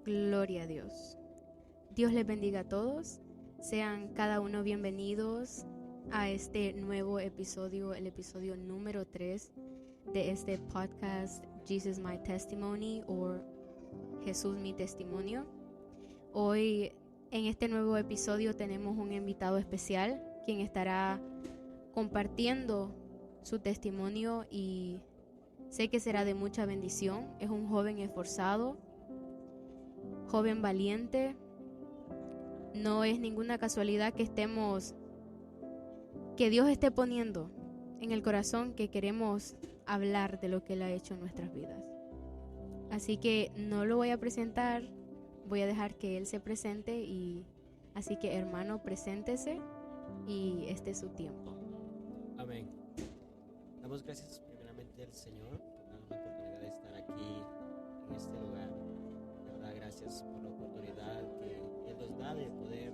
Gloria a Dios. Dios les bendiga a todos. Sean cada uno bienvenidos a este nuevo episodio, el episodio número 3 de este podcast Jesus My Testimony o Jesús mi testimonio. Hoy en este nuevo episodio tenemos un invitado especial quien estará compartiendo su testimonio y sé que será de mucha bendición. Es un joven esforzado, joven valiente. No es ninguna casualidad que Dios esté poniendo en el corazón que queremos hablar de lo que Él ha hecho en nuestras vidas. Así que no lo voy a presentar, voy a dejar que Él se presente así que hermano, preséntese y este es su tiempo. Amén. Damos gracias primeramente al Señor por darnos la oportunidad de estar aquí en este lugar. De verdad, gracias por la oportunidad que Él nos da de poder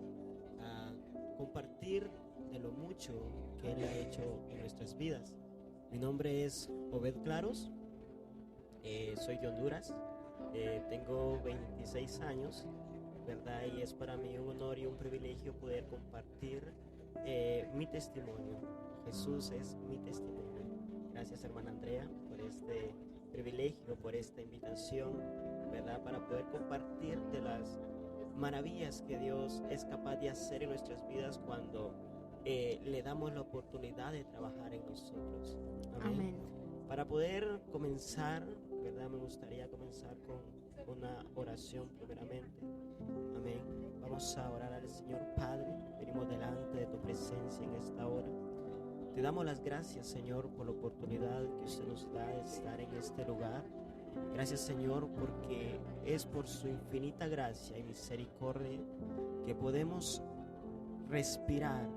compartir de lo mucho que Él ha hecho en nuestras vidas. Mi nombre es Obed Claros, soy de Honduras, tengo 26 años, ¿verdad? Y es para mí un honor y un privilegio poder compartir mi testimonio. Jesús es mi testimonio. Gracias, hermana Andrea, por este privilegio, por esta invitación, ¿verdad? Para poder compartir de las maravillas que Dios es capaz de hacer en nuestras vidas cuando le damos la oportunidad de trabajar en nosotros. Amén. Amén. Para poder comenzar, ¿verdad? Me gustaría comenzar con una oración primeramente. Amén. Vamos a orar al Señor. Padre, venimos delante de tu presencia en esta hora. Te damos las gracias, Señor, por la oportunidad que usted nos da de estar en este lugar. Gracias, Señor, porque es por su infinita gracia y misericordia que podemos respirar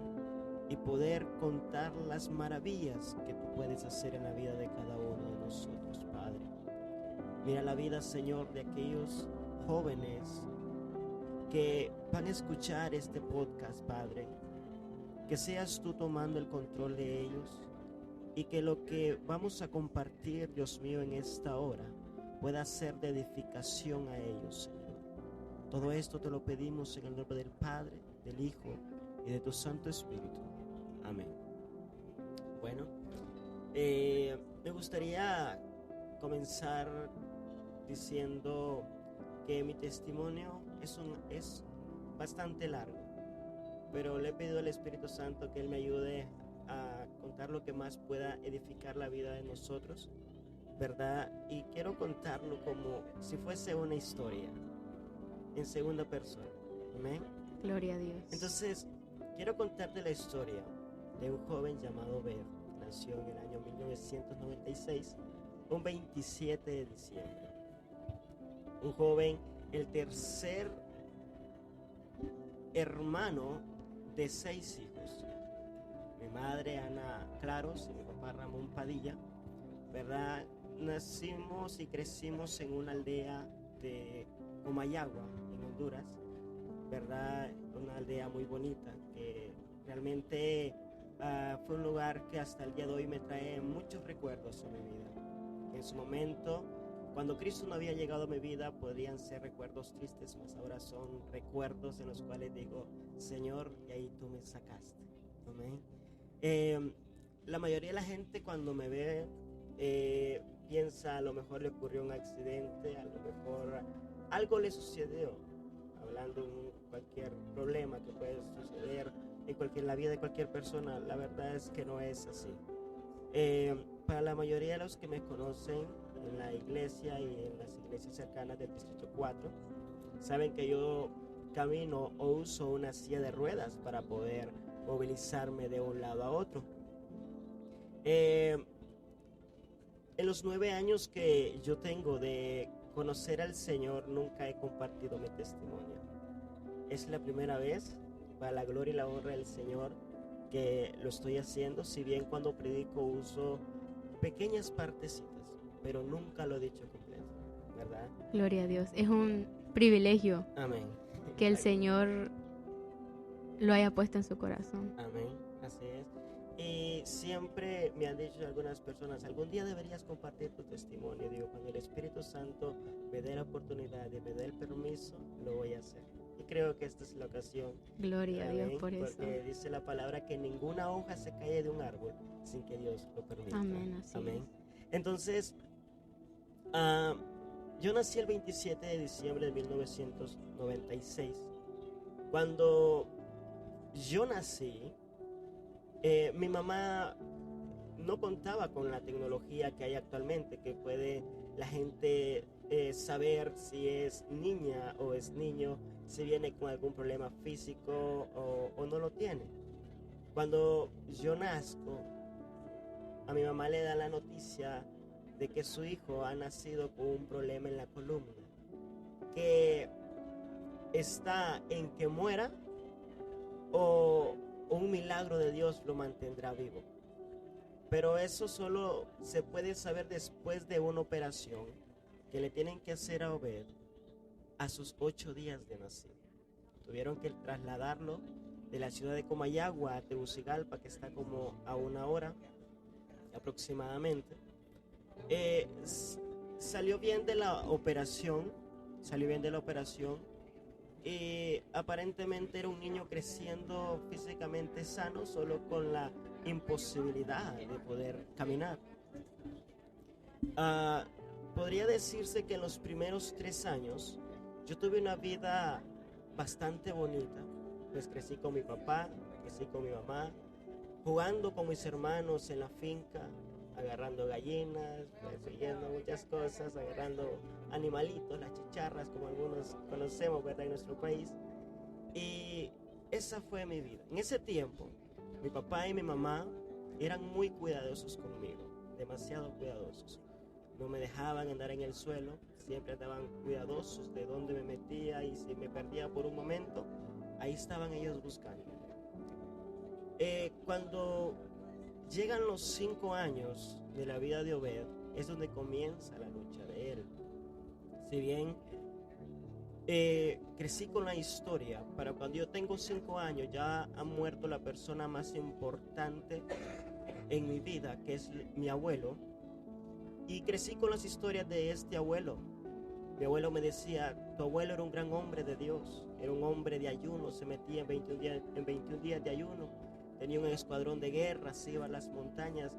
y poder contar las maravillas que tú puedes hacer en la vida de cada uno de nosotros, Padre. Mira la vida, Señor, de aquellos jóvenes que van a escuchar este podcast, Padre. Que seas tú tomando el control de ellos y que lo que vamos a compartir, Dios mío, en esta hora pueda ser de edificación a ellos, Señor. Todo esto te lo pedimos en el nombre del Padre, del Hijo y de tu Santo Espíritu. Amén. Bueno, me gustaría comenzar diciendo que mi testimonio es bastante largo, pero le he pedido al Espíritu Santo que Él me ayude a contar lo que más pueda edificar la vida de nosotros, ¿verdad? Y quiero contarlo como si fuese una historia en segunda persona. Amén. Gloria a Dios. Entonces, quiero contarte la historia de un joven llamado Beth. Nació en el año 1996, un 27 de diciembre. Un joven, el tercer hermano de 6 hijos. Mi madre Ana Claros y mi papá Ramón Padilla, ¿verdad? Nacimos y crecimos en una aldea de Comayagua, en Honduras, ¿verdad? Una aldea muy bonita que realmente fue un lugar que hasta el día de hoy me trae muchos recuerdos en mi vida. En su momento, cuando Cristo no había llegado a mi vida, podrían ser recuerdos tristes, mas ahora son recuerdos en los cuales digo, Señor, y ahí tú me sacaste. Amén. La mayoría de la gente cuando me ve piensa a lo mejor le ocurrió un accidente, a lo mejor algo le sucedió, hablando de cualquier problema que puede suceder en la vida de cualquier persona. La verdad es que no es así. Para la mayoría de los que me conocen en la iglesia y en las iglesias cercanas del Distrito 4, saben que yo camino o uso una silla de ruedas para poder movilizarme de un lado a otro. En los 9 años que yo tengo de conocer al Señor, nunca he compartido mi testimonio. Es la primera vez, para la gloria y la honra del Señor, que lo estoy haciendo. Si bien cuando predico uso pequeñas partecitas, pero nunca lo he dicho completo, ¿verdad? Gloria a Dios. Es un privilegio. Amén. Que el Señor lo haya puesto en su corazón. Amén, así es. Y siempre me han dicho algunas personas, algún día deberías compartir tu testimonio. Digo, cuando el Espíritu Santo me dé la oportunidad y me dé el permiso, lo voy a hacer. Y creo que esta es la ocasión. Gloria a Dios Amén, por eso. porque dice la palabra que ninguna hoja se cae de un árbol sin que Dios lo permita. Amén, así Amén. es. Entonces, yo nací el 27 de diciembre de 1996. Cuando yo nací, mi mamá no contaba con la tecnología que hay actualmente, que puede la gente saber si es niña o es niño, si viene con algún problema físico o no lo tiene. Cuando yo nazco, a mi mamá le da la noticia de que su hijo ha nacido con un problema en la columna, que está en que muera o un milagro de Dios lo mantendrá vivo. Pero eso solo se puede saber después de una operación que le tienen que hacer a Obed a sus 8 días de nacido. Tuvieron que trasladarlo de la ciudad de Comayagua a Tegucigalpa, que está como a 1 hora aproximadamente. Salió bien de la operación, y aparentemente era un niño creciendo físicamente sano, solo con la imposibilidad de poder caminar. Podría decirse que en los primeros 3 años yo tuve una vida bastante bonita, pues crecí con mi papá, crecí con mi mamá, jugando con mis hermanos en la finca, agarrando gallinas, persiguiendo muchas cosas, agarrando animalitos, las chicharras, como algunos conocemos, ¿verdad?, en nuestro país. Y esa fue mi vida. En ese tiempo, mi papá y mi mamá eran muy cuidadosos conmigo, demasiado cuidadosos. No me dejaban andar en el suelo, siempre estaban cuidadosos de dónde me metía, y si me perdía por un momento, ahí estaban ellos buscando. Cuando llegan los 5 años de la vida de Obed, es donde comienza la lucha de él. Si bien crecí con la historia, para cuando yo tengo 5 años ya ha muerto la persona más importante en mi vida, que es mi abuelo, y crecí con las historias de este abuelo. Mi abuelo me decía, tu abuelo era un gran hombre de Dios, era un hombre de ayuno, se metía en 21 días de ayuno, tenía un escuadrón de guerra, se iba a las montañas.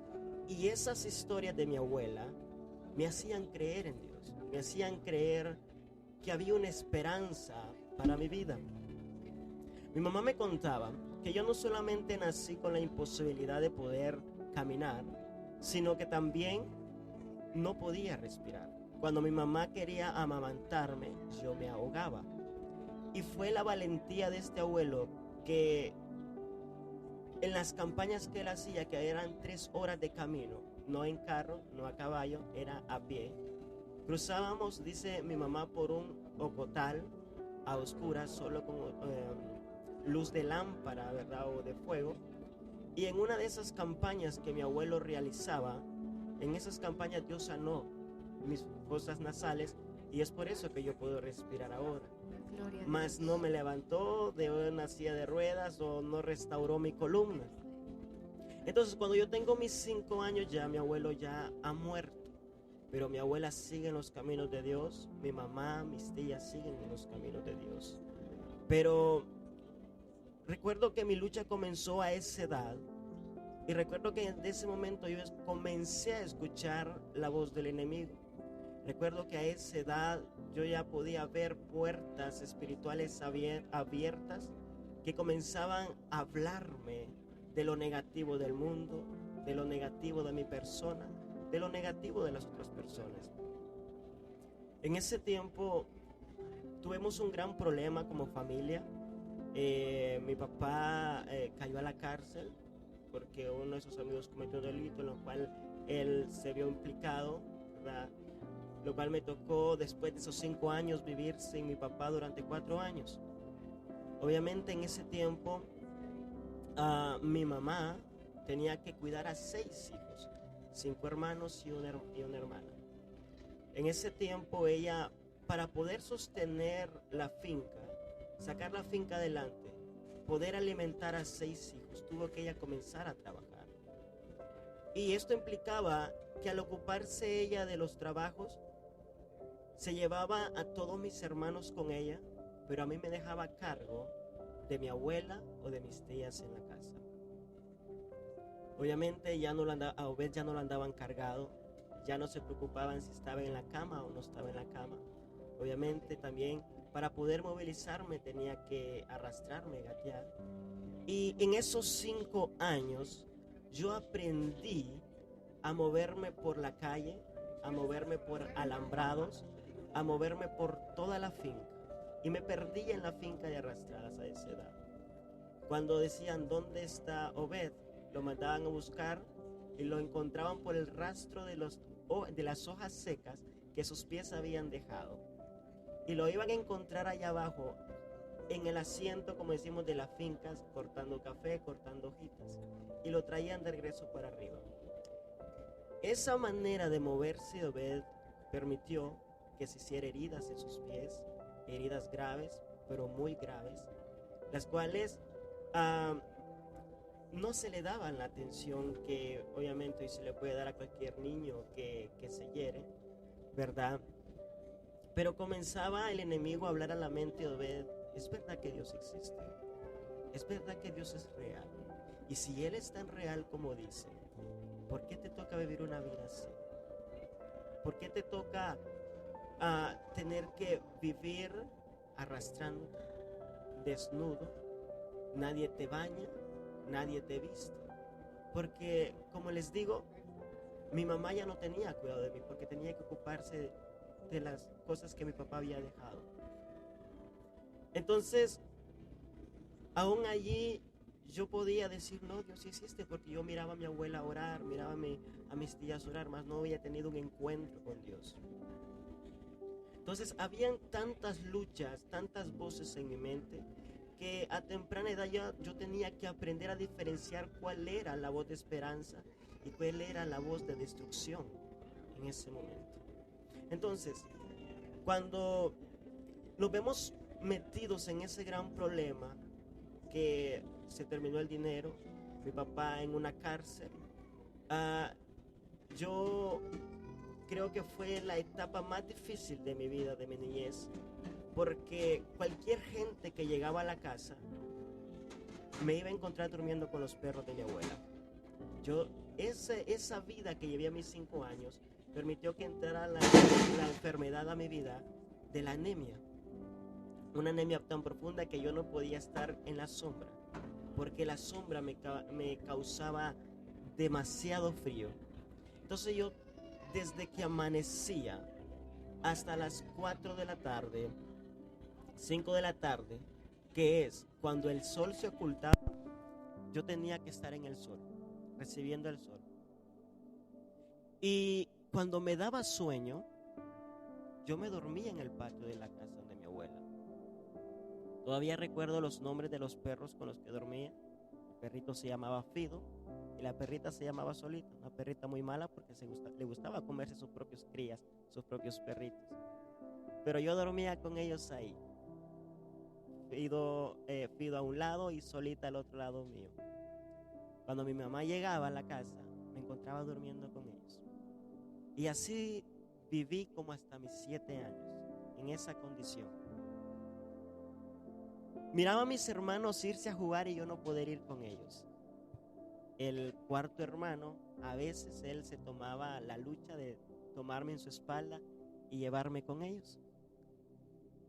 Y esas historias de mi abuela me hacían creer en Dios, me hacían creer que había una esperanza para mi vida. Mi mamá me contaba que yo no solamente nací con la imposibilidad de poder caminar, sino que también no podía respirar. Cuando mi mamá quería amamantarme, yo me ahogaba. Y fue la valentía de este abuelo que en las campañas que él hacía, que eran 3 horas de camino, no en carro, no a caballo, era a pie. Cruzábamos, dice mi mamá, por un ocotal a oscuras, solo con luz de lámpara, ¿verdad?, o de fuego. Y en una de esas campañas que mi abuelo realizaba, en esas campañas Dios sanó mis fosas nasales, y es por eso que yo puedo respirar ahora. Mas no me levantó de una silla de ruedas o no restauró mi columna. Entonces, cuando yo tengo mis 5 años, ya mi abuelo ya ha muerto, pero mi abuela sigue en los caminos de Dios, mi mamá, mis tías siguen en los caminos de Dios. Pero recuerdo que mi lucha comenzó a esa edad, y recuerdo que en ese momento yo comencé a escuchar la voz del enemigo. Recuerdo que a esa edad yo ya podía ver puertas espirituales abiertas que comenzaban a hablarme de lo negativo del mundo, de lo negativo de mi persona, de lo negativo de las otras personas. En ese tiempo tuvimos un gran problema como familia. Mi papá cayó a la cárcel porque uno de sus amigos cometió un delito en lo cual él se vio implicado, ¿verdad?, lo cual me tocó después de esos 5 años vivir sin mi papá durante 4 años. Obviamente en ese tiempo mi mamá tenía que cuidar a 6 hijos, 5 hermanos y una hermana. En ese tiempo ella, para poder sostener la finca, sacar la finca adelante, poder alimentar a 6 hijos, tuvo que ella comenzar a trabajar. Y esto implicaba que al ocuparse ella de los trabajos, se llevaba a todos mis hermanos con ella, pero a mí me dejaba a cargo de mi abuela o de mis tías en la casa. Obviamente a Obed ya no lo andaban cargado, ya no se preocupaban si estaba en la cama o no estaba en la cama. Obviamente también para poder movilizarme tenía que arrastrarme, gatear. Y en esos 5 años yo aprendí a moverme por la calle, a moverme por alambrados, a moverme por toda la finca. Y me perdí en la finca de arrastradas a esa edad. Cuando decían, ¿dónde está Obed?, lo mandaban a buscar y lo encontraban por el rastro de las hojas secas que sus pies habían dejado. Y lo iban a encontrar allá abajo, en el asiento, como decimos, de las fincas, cortando café, cortando hojitas. Y lo traían de regreso para arriba. Esa manera de moverse de Obed permitió que se hiciera heridas en sus pies, heridas graves, pero muy graves, las cuales no se le daban la atención que obviamente hoy se le puede dar a cualquier niño que se hiere, ¿verdad? Pero comenzaba el enemigo a hablar a la mente de Obed: es verdad que Dios existe, es verdad que Dios es real, y si Él es tan real como dice, ¿por qué te toca vivir una vida así? ¿Por qué te toca tener que vivir arrastrando, desnudo? Nadie te baña, nadie te viste. Porque, como les digo, mi mamá ya no tenía cuidado de mí porque tenía que ocuparse de las cosas que mi papá había dejado. Entonces, aún allí yo podía decir, no, Dios sí existe, porque yo miraba a mi abuela orar, miraba a mis tías orar, más no había tenido un encuentro con Dios. Entonces, habían tantas luchas, tantas voces en mi mente, que a temprana edad yo tenía que aprender a diferenciar cuál era la voz de esperanza y cuál era la voz de destrucción en ese momento. Entonces, cuando nos vemos metidos en ese gran problema, que se terminó el dinero, mi papá en una cárcel, yo creo que fue la etapa más difícil de mi vida, de mi niñez, porque cualquier gente que llegaba a la casa me iba a encontrar durmiendo con los perros de mi abuela. Esa vida que llevé a mis 5 años permitió que entrara la enfermedad a mi vida de la anemia. Una anemia tan profunda que yo no podía estar en la sombra, porque la sombra me causaba demasiado frío. Entonces yo, desde que amanecía hasta las 4 de la tarde, 5 de la tarde, que es cuando el sol se ocultaba, yo tenía que estar en el sol, recibiendo el sol. Y cuando me daba sueño, yo me dormía en el patio de la casa de mi abuela. Todavía recuerdo los nombres de los perros con los que dormía. El perrito se llamaba Fido y la perrita se llamaba Solita, una perrita muy mala porque le gustaba comerse sus propios crías, sus propios perritos. Pero yo dormía con ellos ahí. Fido a un lado y Solita al otro lado mío. Cuando mi mamá llegaba a la casa, me encontraba durmiendo con ellos. Y así viví como hasta mis 7 años, en esa condición. Miraba a mis hermanos irse a jugar y yo no poder ir con ellos. El cuarto hermano, a veces él se tomaba la lucha de tomarme en su espalda y llevarme con ellos.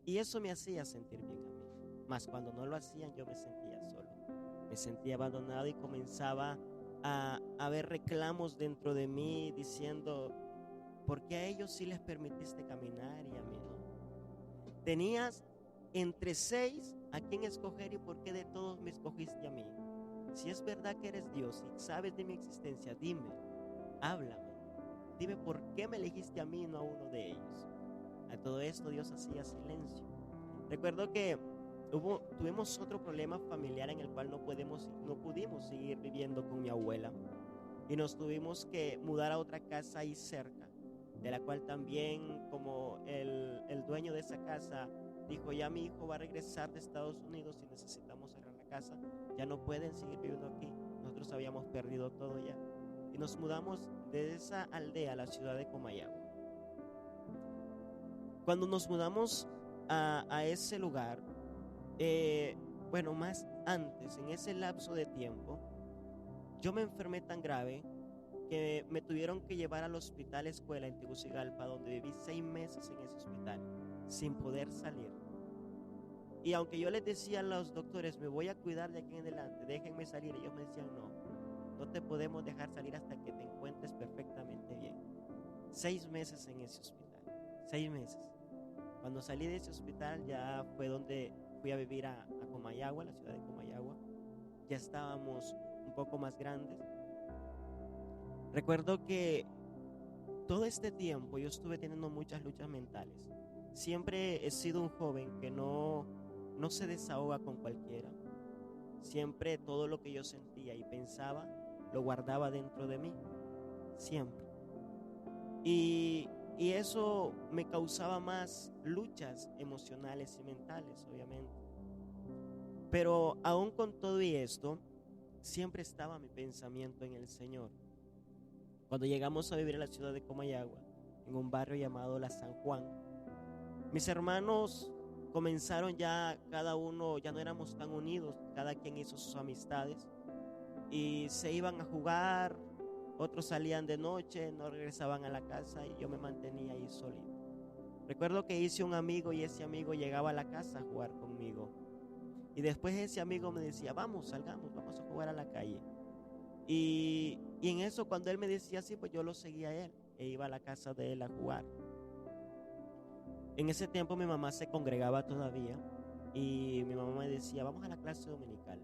Y eso me hacía sentir bien a mí. Mas cuando no lo hacían, yo me sentía solo. Me sentía abandonado y comenzaba a haber reclamos dentro de mí diciendo: ¿por qué a ellos sí les permitiste caminar y a mí no? Tenías entre 6 a quién escoger y por qué de todos me escogiste a mí. Si es verdad que eres Dios y sabes de mi existencia, dime, háblame, dime por qué me elegiste a mí y no a uno de ellos. A todo esto Dios hacía silencio. Recuerdo que tuvimos otro problema familiar en el cual no pudimos seguir viviendo con mi abuela y nos tuvimos que mudar a otra casa ahí cerca, de la cual también, como el dueño de esa casa dijo: ya mi hijo va a regresar de Estados Unidos y necesitamos cerrar la casa, ya no pueden seguir viviendo aquí, nosotros habíamos perdido todo ya. y nos mudamos de esa aldea a la ciudad de Comayagua. Cuando nos mudamos a ese lugar, más antes, en ese lapso de tiempo, yo me enfermé tan grave que me tuvieron que llevar al hospital escuela en Tegucigalpa, donde viví 6 meses en ese hospital, sin poder salir. Y aunque yo les decía a los doctores, me voy a cuidar de aquí en adelante, déjenme salir, ellos me decían, no te podemos dejar salir hasta que te encuentres perfectamente bien. 6 meses en ese hospital, 6 meses. Cuando salí de ese hospital ya fue donde fui a vivir a Comayagua, la ciudad de Comayagua. Ya estábamos un poco más grandes. Recuerdo que todo este tiempo yo estuve teniendo muchas luchas mentales. Siempre he sido un joven que no se desahoga con cualquiera. Siempre todo lo que yo sentía y pensaba lo guardaba dentro de mí. Siempre. Y eso me causaba más luchas emocionales y mentales, obviamente. Pero aún con todo y esto, siempre estaba mi pensamiento en el Señor. Cuando llegamos a vivir en la ciudad de Comayagua, en un barrio llamado La San Juan, mis hermanos comenzaron ya, cada uno, ya no éramos tan unidos, cada quien hizo sus amistades y se iban a jugar, otros salían de noche, no regresaban a la casa y yo me mantenía ahí solito. Recuerdo que hice un amigo y ese amigo llegaba a la casa a jugar conmigo y después ese amigo me decía, salgamos, vamos a jugar a la calle. Y en eso, cuando él me decía así, pues yo lo seguía a él e iba a la casa de él a jugar. En ese tiempo mi mamá se congregaba todavía y mi mamá me decía, vamos a la clase dominical.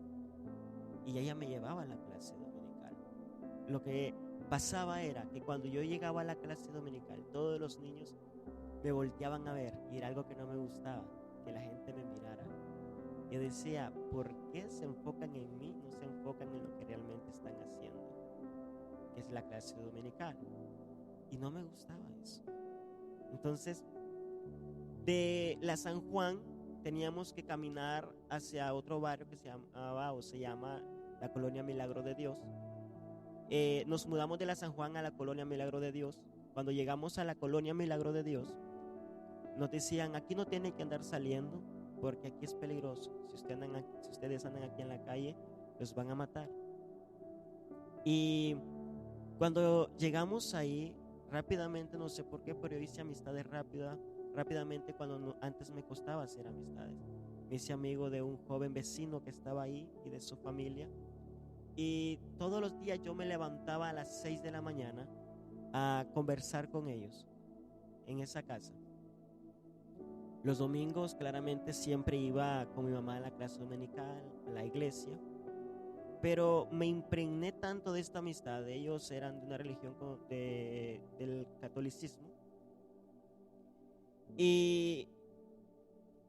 Y ella me llevaba a la clase dominical. Lo que pasaba era que cuando yo llegaba a la clase dominical, todos los niños me volteaban a ver y era algo que no me gustaba, que la gente me mirara. Yo decía, ¿por qué se enfocan en mí? No se enfocan en lo que realmente están haciendo, que es la clase dominical. Y no me gustaba eso. Entonces, de la San Juan teníamos que caminar hacia otro barrio que se llama la Colonia Milagro de Dios. Nos mudamos de la San Juan a la Colonia Milagro de Dios. Cuando llegamos a la Colonia Milagro de Dios, nos decían, aquí no tienen que andar saliendo porque aquí es peligroso. Si ustedes andan aquí en la calle, los van a matar. Y cuando llegamos ahí, rápidamente, no sé por qué, pero yo hice amistades rápidamente cuando antes me costaba hacer amistades. Me hice amigo de un joven vecino que estaba ahí y de su familia. Y todos los días yo me levantaba a las 6 de la mañana a conversar con ellos en esa casa. Los domingos claramente siempre iba con mi mamá a la clase dominical, a la iglesia, pero me impregné tanto de esta amistad. Ellos eran de una religión del catolicismo, y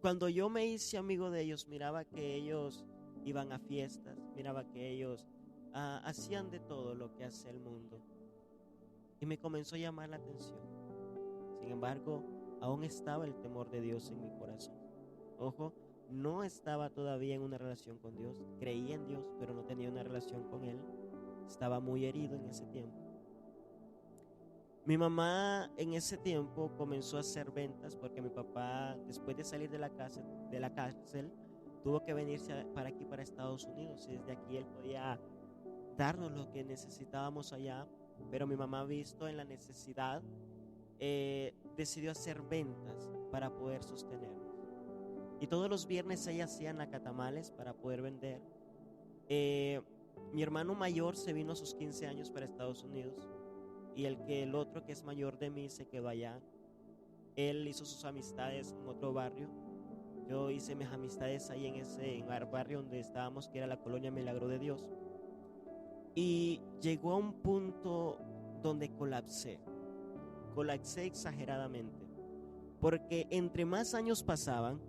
cuando yo me hice amigo de ellos, miraba que ellos iban a fiestas, miraba que ellos hacían de todo lo que hace el mundo, y me comenzó a llamar la atención. Sin embargo, aún estaba el temor de Dios en mi corazón. Ojo, no estaba todavía en una relación con Dios. Creía en Dios, pero no tenía una relación con Él. Estaba muy herido en ese tiempo. Mi mamá en ese tiempo comenzó a hacer ventas porque mi papá, después de salir de la cárcel, tuvo que venirse para aquí, para Estados Unidos. Y desde aquí él podía darnos lo que necesitábamos allá. Pero mi mamá, visto en la necesidad, decidió hacer ventas para poder sostenernos. Y todos los viernes ella hacía nacatamales para poder vender. Mi hermano mayor se vino a sus 15 años para Estados Unidos, y el otro, que es mayor de mí, se quedó allá. Él hizo sus amistades en otro barrio. Yo hice mis amistades ahí en el barrio donde estábamos, que era la Colonia Milagro de Dios. Y llegó a un punto donde colapsé exageradamente, porque entre más años pasaban,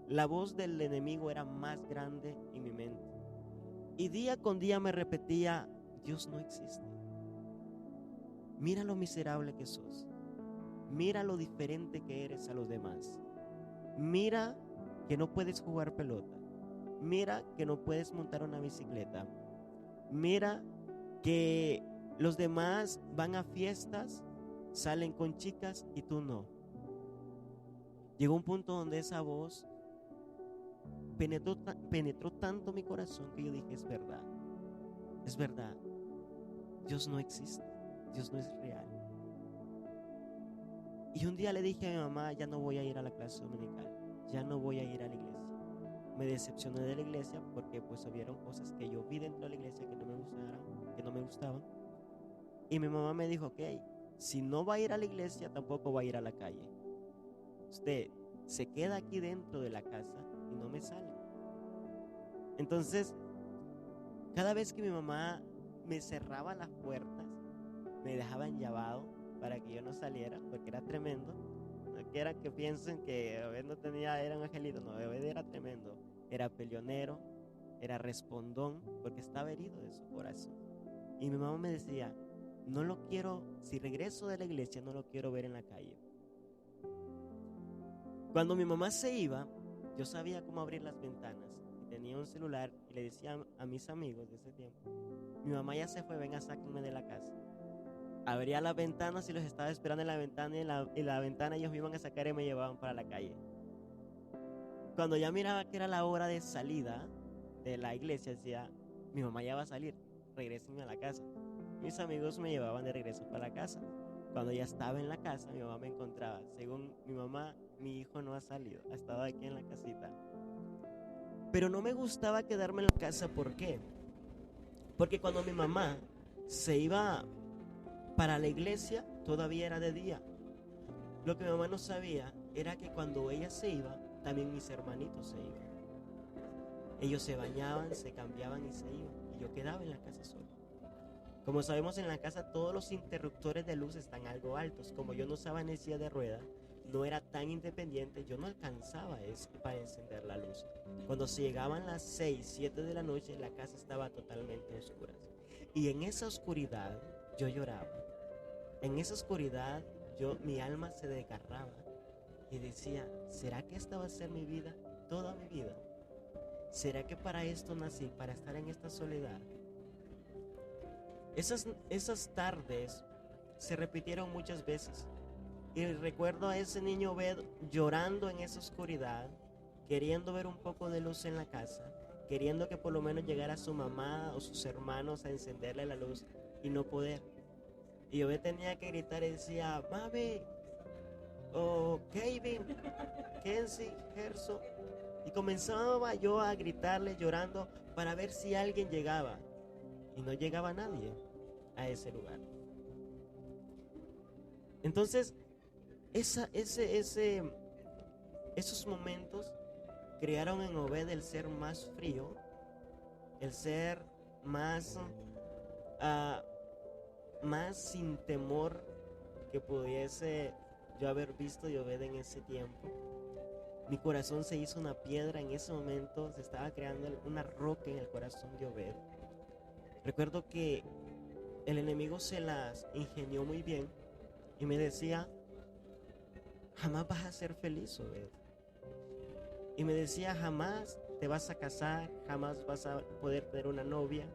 la voz del enemigo era más grande en mi mente, y día con día me repetía, Dios no existe, mira lo miserable que sos, mira lo diferente que eres a los demás, mira que no puedes jugar pelota, mira que no puedes montar una bicicleta, mira que Los demás van a fiestas, salen con chicas y tú no. Llegó un punto donde esa voz penetró tanto mi corazón que yo dije, es verdad, Dios no existe, Dios no es real. Y un día le dije a mi mamá, ya no voy a ir a la clase dominical, ya no voy a ir a la iglesia. Me decepcioné de la iglesia porque pues hubieron cosas que yo vi dentro de la iglesia que no me gustaban. Y mi mamá me dijo, ok, si no va a ir a la iglesia, tampoco va a ir a la calle. Usted se queda aquí dentro de la casa y no me sale. Entonces, cada vez que mi mamá me cerraba las puertas, me dejaban llavado para que yo no saliera, porque era tremendo. No quiera que piensen que Obed no era un angelito, no, Obed era tremendo. Era peleonero, era respondón, porque estaba herido de su corazón. Y mi mamá me decía, no lo quiero, si regreso de la iglesia, no lo quiero ver en la calle. Cuando mi mamá se iba, yo sabía cómo abrir las ventanas. Y tenía un celular y le decía a mis amigos de ese tiempo, mi mamá ya se fue, venga, sáquenme de la casa. Abría las ventanas y los estaba esperando en la ventana, y la ventana ellos me iban a sacar y me llevaban para la calle. Cuando ya miraba que era la hora de salida de la iglesia, decía, mi mamá ya va a salir, regrésenme a la casa. Mis amigos me llevaban de regreso para la casa. Cuando ya estaba en la casa, mi mamá me encontraba. Según mi mamá, mi hijo no ha salido, ha estado aquí en la casita. Pero no me gustaba quedarme en la casa, ¿por qué? Porque cuando mi mamá se iba para la iglesia, todavía era de día. Lo que mi mamá no sabía era que cuando ella se iba, también mis hermanitos se iban. Ellos se bañaban, se cambiaban y se iban. Y yo quedaba en la casa solo. Como sabemos, en la casa todos los interruptores de luz están algo altos. Como yo no usaba en silla de rueda, no era tan independiente, yo no alcanzaba para encender la luz. Cuando se llegaban las 6, 7 de la noche, la casa estaba totalmente oscura. Y en esa oscuridad yo lloraba. En esa oscuridad mi alma se desgarraba y decía, ¿será que esta va a ser mi vida, toda mi vida? ¿Será que para esto nací, para estar en esta soledad? Esas tardes se repitieron muchas veces. Y recuerdo a ese niño Obed llorando en esa oscuridad, queriendo ver un poco de luz en la casa, queriendo que por lo menos llegara su mamá o sus hermanos a encenderle la luz y no poder. Y Obed tenía que gritar y decía, mami, o Kevin, Kenzie, Gerso. Y comenzaba yo a gritarle llorando para ver si alguien llegaba. Y no llegaba nadie a ese lugar. Entonces, esos momentos crearon en Obed el ser más frío, el ser más sin temor que pudiese yo haber visto de Obed en ese tiempo. Mi corazón se hizo una piedra en ese momento, se estaba creando una roca en el corazón de Obed. Recuerdo que el enemigo se las ingenió muy bien y me decía, jamás vas a ser feliz, Obed. Y me decía, jamás te vas a casar, jamás vas a poder tener una novia,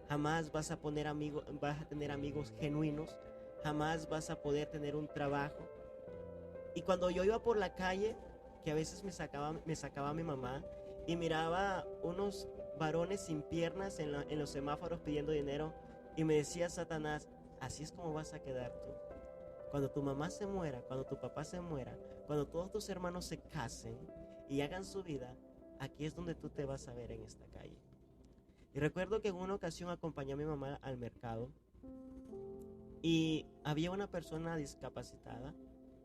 jamás vas a tener amigos genuinos, jamás vas a poder tener un trabajo. Y cuando yo iba por la calle, que a veces me sacaba mi mamá y miraba unos varones sin piernas en los semáforos pidiendo dinero, y me decía Satanás, así es como vas a quedar tú. Cuando tu mamá se muera, cuando tu papá se muera, cuando todos tus hermanos se casen y hagan su vida, aquí es donde tú te vas a ver en esta calle. Y recuerdo que en una ocasión acompañé a mi mamá al mercado y había una persona discapacitada,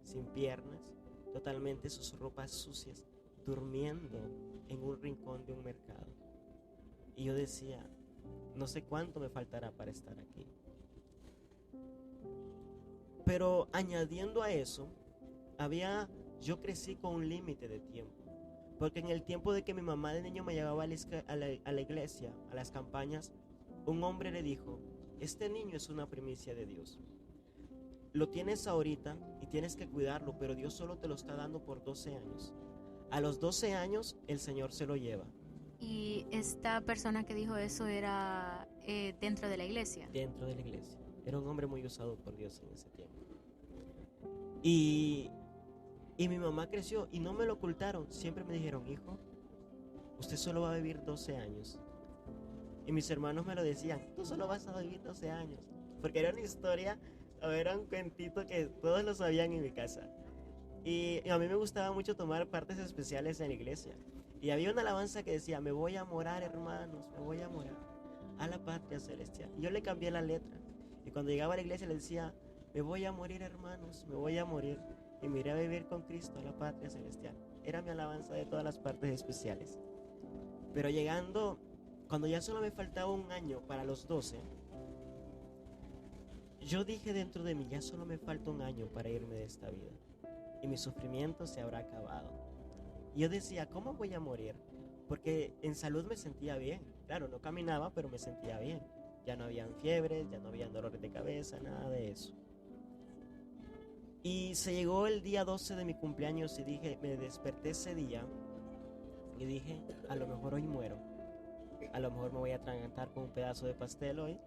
sin piernas, totalmente sus ropas sucias, durmiendo en un rincón de un mercado. Y yo decía, no sé cuánto me faltará para estar aquí. Pero añadiendo a eso, yo crecí con un límite de tiempo. Porque en el tiempo de que mi mamá de niño me llevaba a la iglesia, a las campañas, un hombre le dijo, este niño es una primicia de Dios. Lo tienes ahorita y tienes que cuidarlo, pero Dios solo te lo está dando por 12 años. A los 12 años el Señor se lo lleva. ¿Y esta persona que dijo eso era dentro de la iglesia? Dentro de la iglesia. Era un hombre muy usado por Dios en ese tiempo. Y mi mamá creció y no me lo ocultaron. Siempre me dijeron, hijo, usted solo va a vivir 12 años. Y mis hermanos me lo decían, tú solo vas a vivir 12 años. Porque era una historia, o era un cuentito que todos lo sabían en mi casa. Y a mí me gustaba mucho tomar partes especiales en la iglesia. Y había una alabanza que decía, me voy a morar, hermanos, me voy a morar a la patria celestial. Y yo le cambié la letra. Y cuando llegaba a la iglesia le decía, me voy a morir, hermanos, me voy a morir. Y me iré a vivir con Cristo a la patria celestial. Era mi alabanza de todas las partes especiales. Pero llegando, cuando ya solo me faltaba un año para los 12, yo dije dentro de mí, ya solo me falta un año para irme de esta vida. Y mi sufrimiento se habrá acabado. Y yo decía, ¿cómo voy a morir? Porque en salud me sentía bien. Claro, no caminaba, pero me sentía bien. Ya no habían fiebres, ya no habían dolores de cabeza, nada de eso. Y se llegó el día 12 de mi cumpleaños y dije, me desperté ese día y dije, a lo mejor hoy muero. A lo mejor me voy a atragantar con un pedazo de pastel hoy.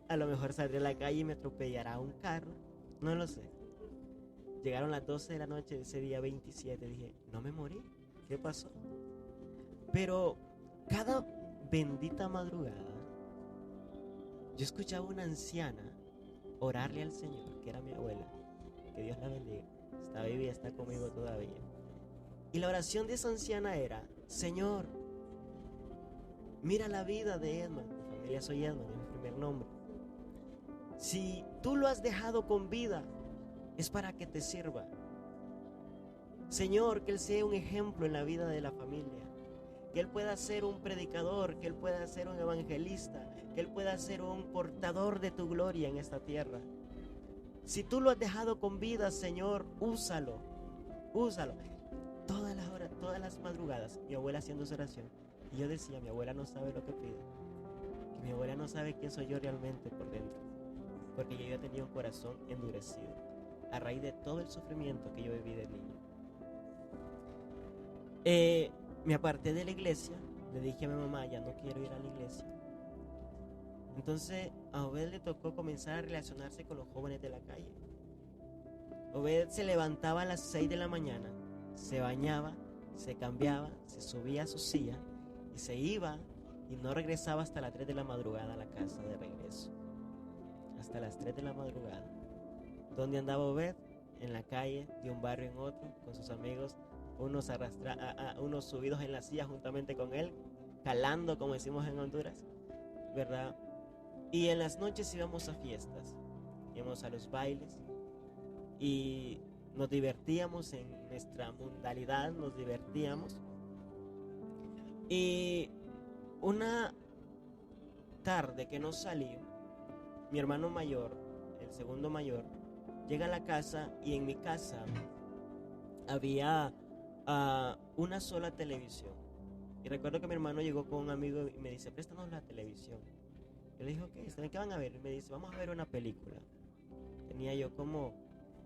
A lo mejor saldré a la calle y me atropellará un carro. No lo sé. Llegaron las 12 de la noche de ese día 27. Dije, no me morí. ¿Qué pasó? Pero cada bendita madrugada yo escuchaba a una anciana orarle al Señor, que era mi abuela. Que Dios la bendiga. Está viva y está conmigo todavía. Y la oración de esa anciana era, Señor, mira la vida de Edman. Mi familia soy Edman, es mi primer nombre. Si tú lo has dejado con vida, es para que te sirva. Señor, que él sea un ejemplo en la vida de la familia. Que él pueda ser un predicador, que él pueda ser un evangelista, que él pueda ser un portador de tu gloria en esta tierra. Si tú lo has dejado con vida, Señor, úsalo. Todas las horas, todas las madrugadas, mi abuela haciendo su oración. Y yo decía, mi abuela no sabe lo que pide. Que mi abuela no sabe quién soy yo realmente por dentro. Porque yo ya tenía un corazón endurecido a raíz de todo el sufrimiento que yo viví de niño. Me aparté de la iglesia. Le dije a mi mamá, ya no quiero ir a la iglesia. Entonces a Obed le tocó comenzar a relacionarse con los jóvenes de la calle. Obed se levantaba a las 6 de la mañana, se bañaba, se cambiaba, se subía a su silla y se iba y no regresaba hasta las 3 de la madrugada a la casa de regreso. Hasta las 3 de la madrugada. ¿Dónde andaba Obed? En la calle, de un barrio en otro, con sus amigos, unos subidos en la silla juntamente con él, calando, como decimos en Honduras, ¿verdad? Y en las noches íbamos a fiestas, íbamos a los bailes y nos divertíamos en nuestra mundalidad, nos divertíamos. Y una tarde que no salí, mi hermano mayor, el segundo mayor, llega a la casa y en mi casa había una sola televisión. Y recuerdo que mi hermano llegó con un amigo y me dice, préstanos la televisión. Yo le dije, ok, ¿qué van a ver? Y me dice, vamos a ver una película. Tenía yo como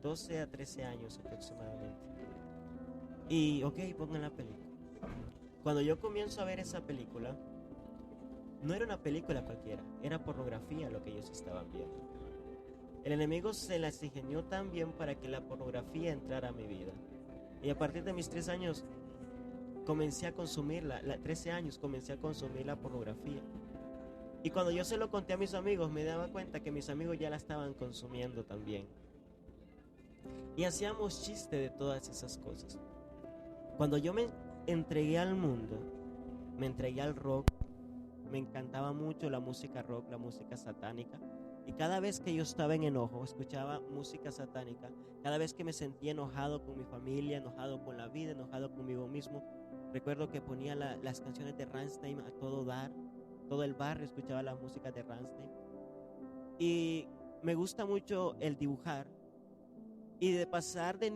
12 a 13 años aproximadamente. Y ok, pongan la película. Cuando yo comienzo a ver esa película, no era una película cualquiera, era pornografía lo que ellos estaban viendo. El enemigo se las ingenió tan bien para que la pornografía entrara a mi vida. Y a partir de mis 3 años comencé a consumirla. 13 años comencé a consumir la pornografía. Y cuando yo se lo conté a mis amigos, me daba cuenta que mis amigos ya la estaban consumiendo también. Y hacíamos chiste de todas esas cosas. Cuando yo me entregué al mundo, me entregué al rock, me encantaba mucho la música rock, la música satánica. Y cada vez que yo estaba en enojo, escuchaba música satánica. Cada vez que me sentía enojado con mi familia, enojado con la vida, enojado conmigo mismo, recuerdo que ponía las canciones de Rammstein a todo dar. Todo el barrio escuchaba la música de Rammstein. Y me gusta mucho el dibujar. Y de pasar de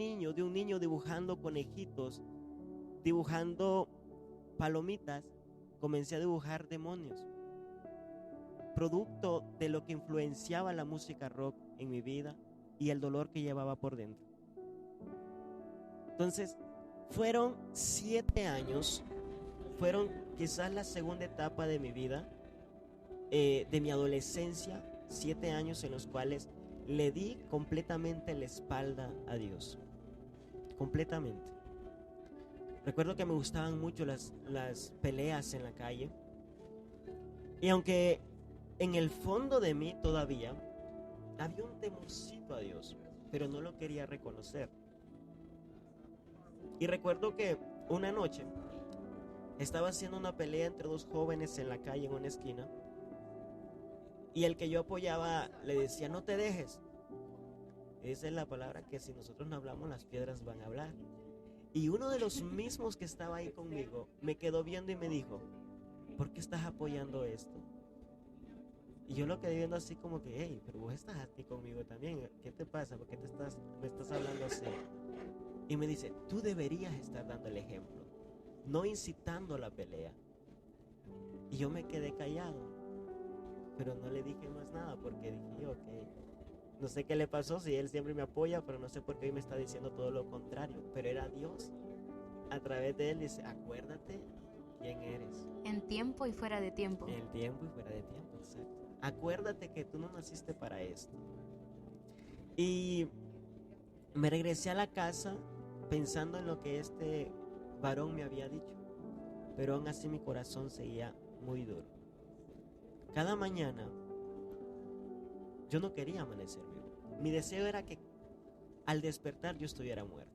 un niño dibujando conejitos, dibujando palomitas, comencé a dibujar demonios. Producto de lo que influenciaba la música rock en mi vida y el dolor que llevaba por dentro. Entonces, fueron 7 años, fueron quizás la segunda etapa de mi vida, de mi adolescencia, 7 años en los cuales le di completamente la espalda a Dios. Completamente. Recuerdo que me gustaban mucho las peleas en la calle. Y aunque en el fondo de mí todavía había un temorcito a Dios, pero no lo quería reconocer. Y recuerdo que una noche estaba haciendo una pelea entre dos jóvenes en la calle, en una esquina. Y el que yo apoyaba le decía, no te dejes. Esa es la palabra que si nosotros no hablamos, las piedras van a hablar. Y uno de los mismos que estaba ahí conmigo me quedó viendo y me dijo, ¿por qué estás apoyando esto? Y yo lo quedé viendo así como que, hey, pero vos estás aquí conmigo también. ¿Qué te pasa? ¿Por qué me estás hablando así? Y me dice, tú deberías estar dando el ejemplo, no incitando la pelea. Y yo me quedé callado, pero no le dije más nada porque dije, ok, no sé qué le pasó, si él siempre me apoya, pero no sé por qué hoy me está diciendo todo lo contrario. Pero era Dios, a través de él dice, acuérdate quién eres. En tiempo y fuera de tiempo. En tiempo y fuera de tiempo, exacto. Acuérdate que tú no naciste para esto. Y me regresé a la casa pensando en lo que este varón me había dicho, pero aún así mi corazón seguía muy duro. Cada mañana yo no quería amanecer vivo. Mi deseo era que al despertar yo estuviera muerto.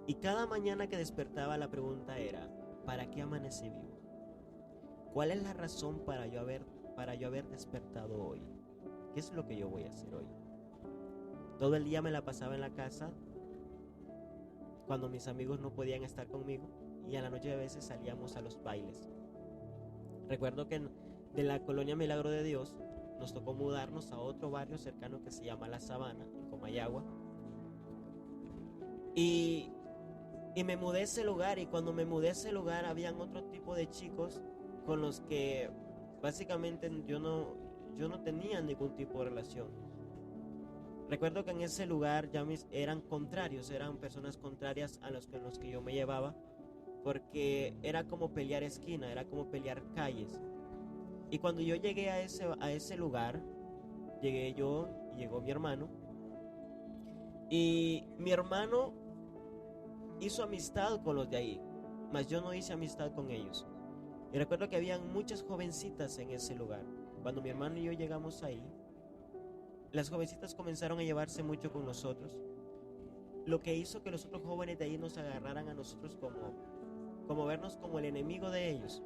Y cada mañana que despertaba la pregunta era, ¿para qué amanecí vivo? ¿Cuál es la razón para yo haber despertado hoy? ¿Qué es lo que yo voy a hacer hoy? Todo el día me la pasaba en la casa cuando mis amigos no podían estar conmigo y a la noche a veces salíamos a los bailes. Recuerdo que de la colonia Milagro de Dios nos tocó mudarnos a otro barrio cercano que se llama La Sabana, en Comayagua. Y me mudé a ese lugar, y cuando me mudé a ese lugar habían otro tipo de chicos con los que básicamente yo no tenía ningún tipo de relación. Recuerdo que en ese lugar ya eran contrarios, eran personas contrarias a los que yo me llevaba, porque era como pelear esquina, era como pelear calles. Y cuando yo llegué a ese lugar, llegué yo y llegó mi hermano. Y mi hermano hizo amistad con los de ahí, mas yo no hice amistad con ellos. Y recuerdo que habían muchas jovencitas en ese lugar. Cuando mi hermano y yo llegamos ahí, las jovencitas comenzaron a llevarse mucho con nosotros, lo que hizo que los otros jóvenes de ahí nos agarraran a nosotros como vernos como el enemigo de ellos.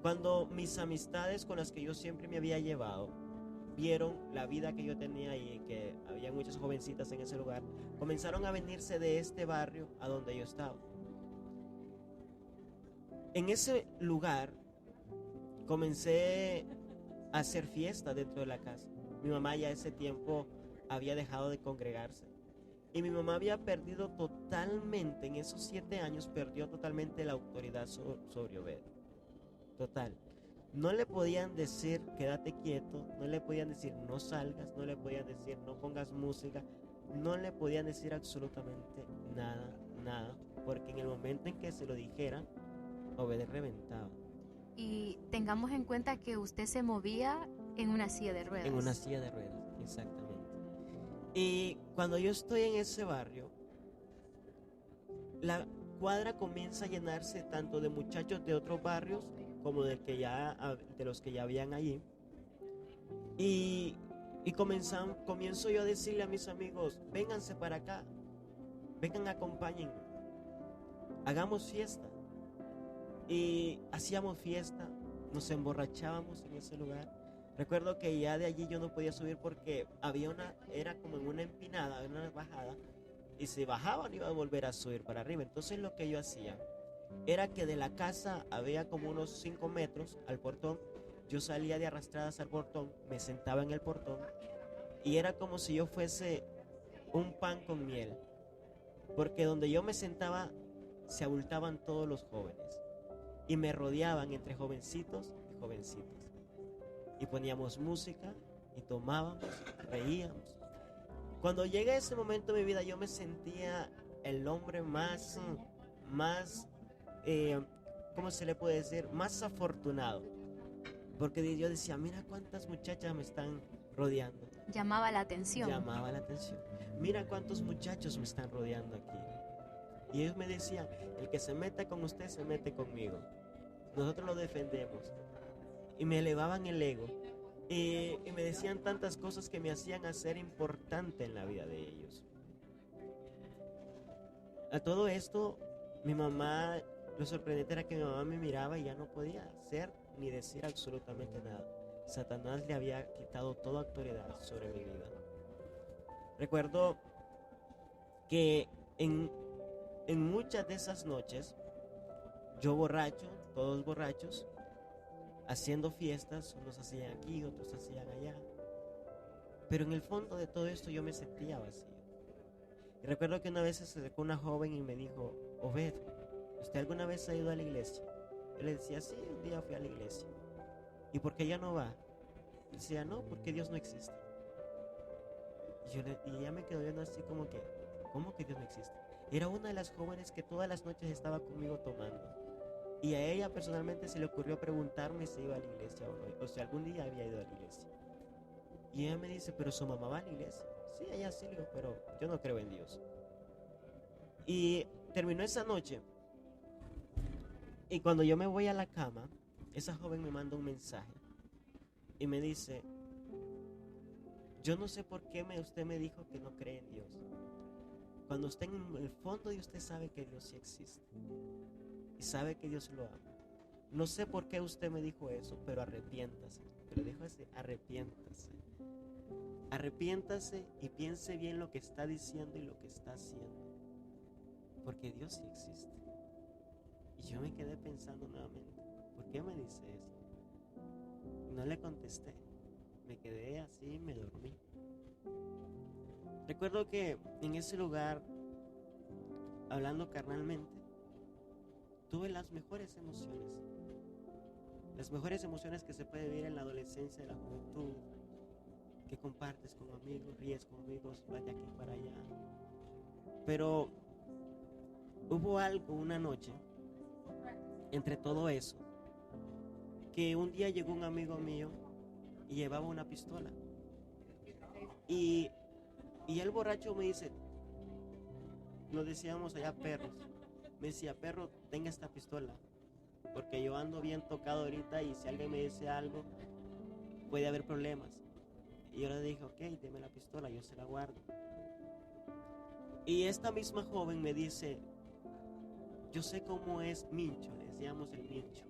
Cuando mis amistades con las que yo siempre me había llevado vieron la vida que yo tenía ahí, que había muchas jovencitas en ese lugar, comenzaron a venirse de este barrio a donde yo estaba. En ese lugar comencé a hacer fiesta dentro de la casa. Mi mamá ya ese tiempo había dejado de congregarse. Y mi mamá había perdido totalmente, en esos 7 años, perdió totalmente la autoridad sobre Obed. Total. No le podían decir quédate quieto, no le podían decir no salgas, no le podían decir no pongas música, no le podían decir absolutamente nada, porque en el momento en que se lo dijeran, Obed reventaba. Y tengamos en cuenta que usted se movía en una silla de ruedas. En una silla de ruedas, exactamente. Y cuando yo estoy en ese barrio, la cuadra comienza a llenarse tanto de muchachos de otros barrios como de los que ya habían allí. Y comienzo yo a decirle a mis amigos, vénganse para acá, vengan, acompáñenme, hagamos fiesta. Y hacíamos fiesta, nos emborrachábamos en ese lugar. Recuerdo que ya de allí yo no podía subir porque era como en una empinada, en una bajada, y si bajaban iba a volver a subir para arriba. Entonces lo que yo hacía era que de la casa había como unos 5 metros al portón. Yo salía de arrastradas al portón, me sentaba en el portón y era como si yo fuese un pan con miel, porque donde yo me sentaba se abultaban todos los jóvenes y me rodeaban entre jovencitos y jovencitas. Y poníamos música y tomábamos, reíamos. Cuando llega ese momento de mi vida, yo me sentía el hombre más ¿cómo se le puede decir? Más afortunado. Porque yo decía, mira cuántas muchachas me están rodeando. Llamaba la atención. Llamaba la atención. Mira cuántos muchachos me están rodeando aquí. Y ellos me decían, el que se meta con usted se mete conmigo. Nosotros lo defendemos. Y me elevaban el ego. Y me decían tantas cosas que me hacían hacer importante en la vida de ellos. A todo esto, mi mamá, lo sorprendente era que mi mamá me miraba y ya no podía hacer ni decir absolutamente nada. Satanás le había quitado toda autoridad sobre mi vida. Recuerdo que en muchas de esas noches, yo borracho, todos borrachos, haciendo fiestas, unos hacían aquí, otros hacían allá. Pero en el fondo de todo esto yo me sentía vacío. Y recuerdo que una vez se acercó una joven y me dijo, Obed, ¿usted alguna vez ha ido a la iglesia? Yo le decía, sí, un día fui a la iglesia. ¿Y por qué ella no va? Y decía, no, porque Dios no existe. Y ella me quedó viendo así como que, ¿cómo que Dios no existe? Era una de las jóvenes que todas las noches estaba conmigo tomando. Y a ella personalmente se le ocurrió preguntarme si iba a la iglesia o no, o si algún día había ido a la iglesia. Y ella me dice, ¿pero su mamá va a la iglesia? Sí, ella sí, pero yo no creo en Dios. Y terminó esa noche. Y cuando yo me voy a la cama, esa joven me manda un mensaje. Y me dice, yo no sé por qué usted me dijo que no cree en Dios. Cuando usted en el fondo de usted sabe que Dios sí existe. Y sabe que Dios lo ama. No sé por qué usted me dijo eso, pero arrepiéntase. Pero dijo así, arrepiéntase. Arrepiéntase y piense bien lo que está diciendo y lo que está haciendo. Porque Dios sí existe. Y yo me quedé pensando nuevamente, ¿por qué me dice eso? No le contesté. Me quedé así y me dormí. Recuerdo que en ese lugar, hablando carnalmente, tuve las mejores emociones. Las mejores emociones que se puede vivir en la adolescencia, en la juventud, que compartes con amigos, ríes con amigos, vas de aquí para allá. Pero hubo algo una noche, entre todo eso, que un día llegó un amigo mío y llevaba una pistola. Y el borracho me dice, nos decíamos allá perros, me decía, perro, tenga esta pistola, porque yo ando bien tocado ahorita y si alguien me dice algo, puede haber problemas. Y yo le dije, ok, deme la pistola, yo se la guardo. Y esta misma joven me dice, yo sé cómo es Mincho, le decíamos el Mincho.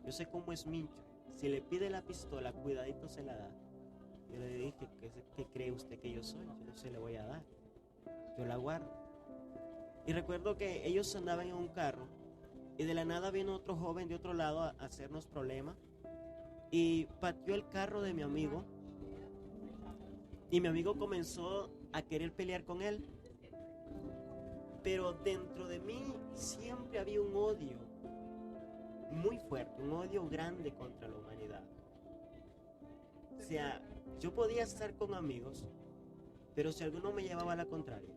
Yo sé cómo es Mincho. Si le pide la pistola, cuidadito se la da. Yo le dije, ¿qué cree usted que yo soy? Yo no se le voy a dar. Yo la guardo. Y recuerdo que ellos andaban en un carro y de la nada vino otro joven de otro lado a hacernos problemas y pateó el carro de mi amigo. Y mi amigo comenzó a querer pelear con él. Pero dentro de mí siempre había un odio muy fuerte, un odio grande contra la humanidad. O sea, yo podía estar con amigos, pero si alguno me llevaba a la contraria,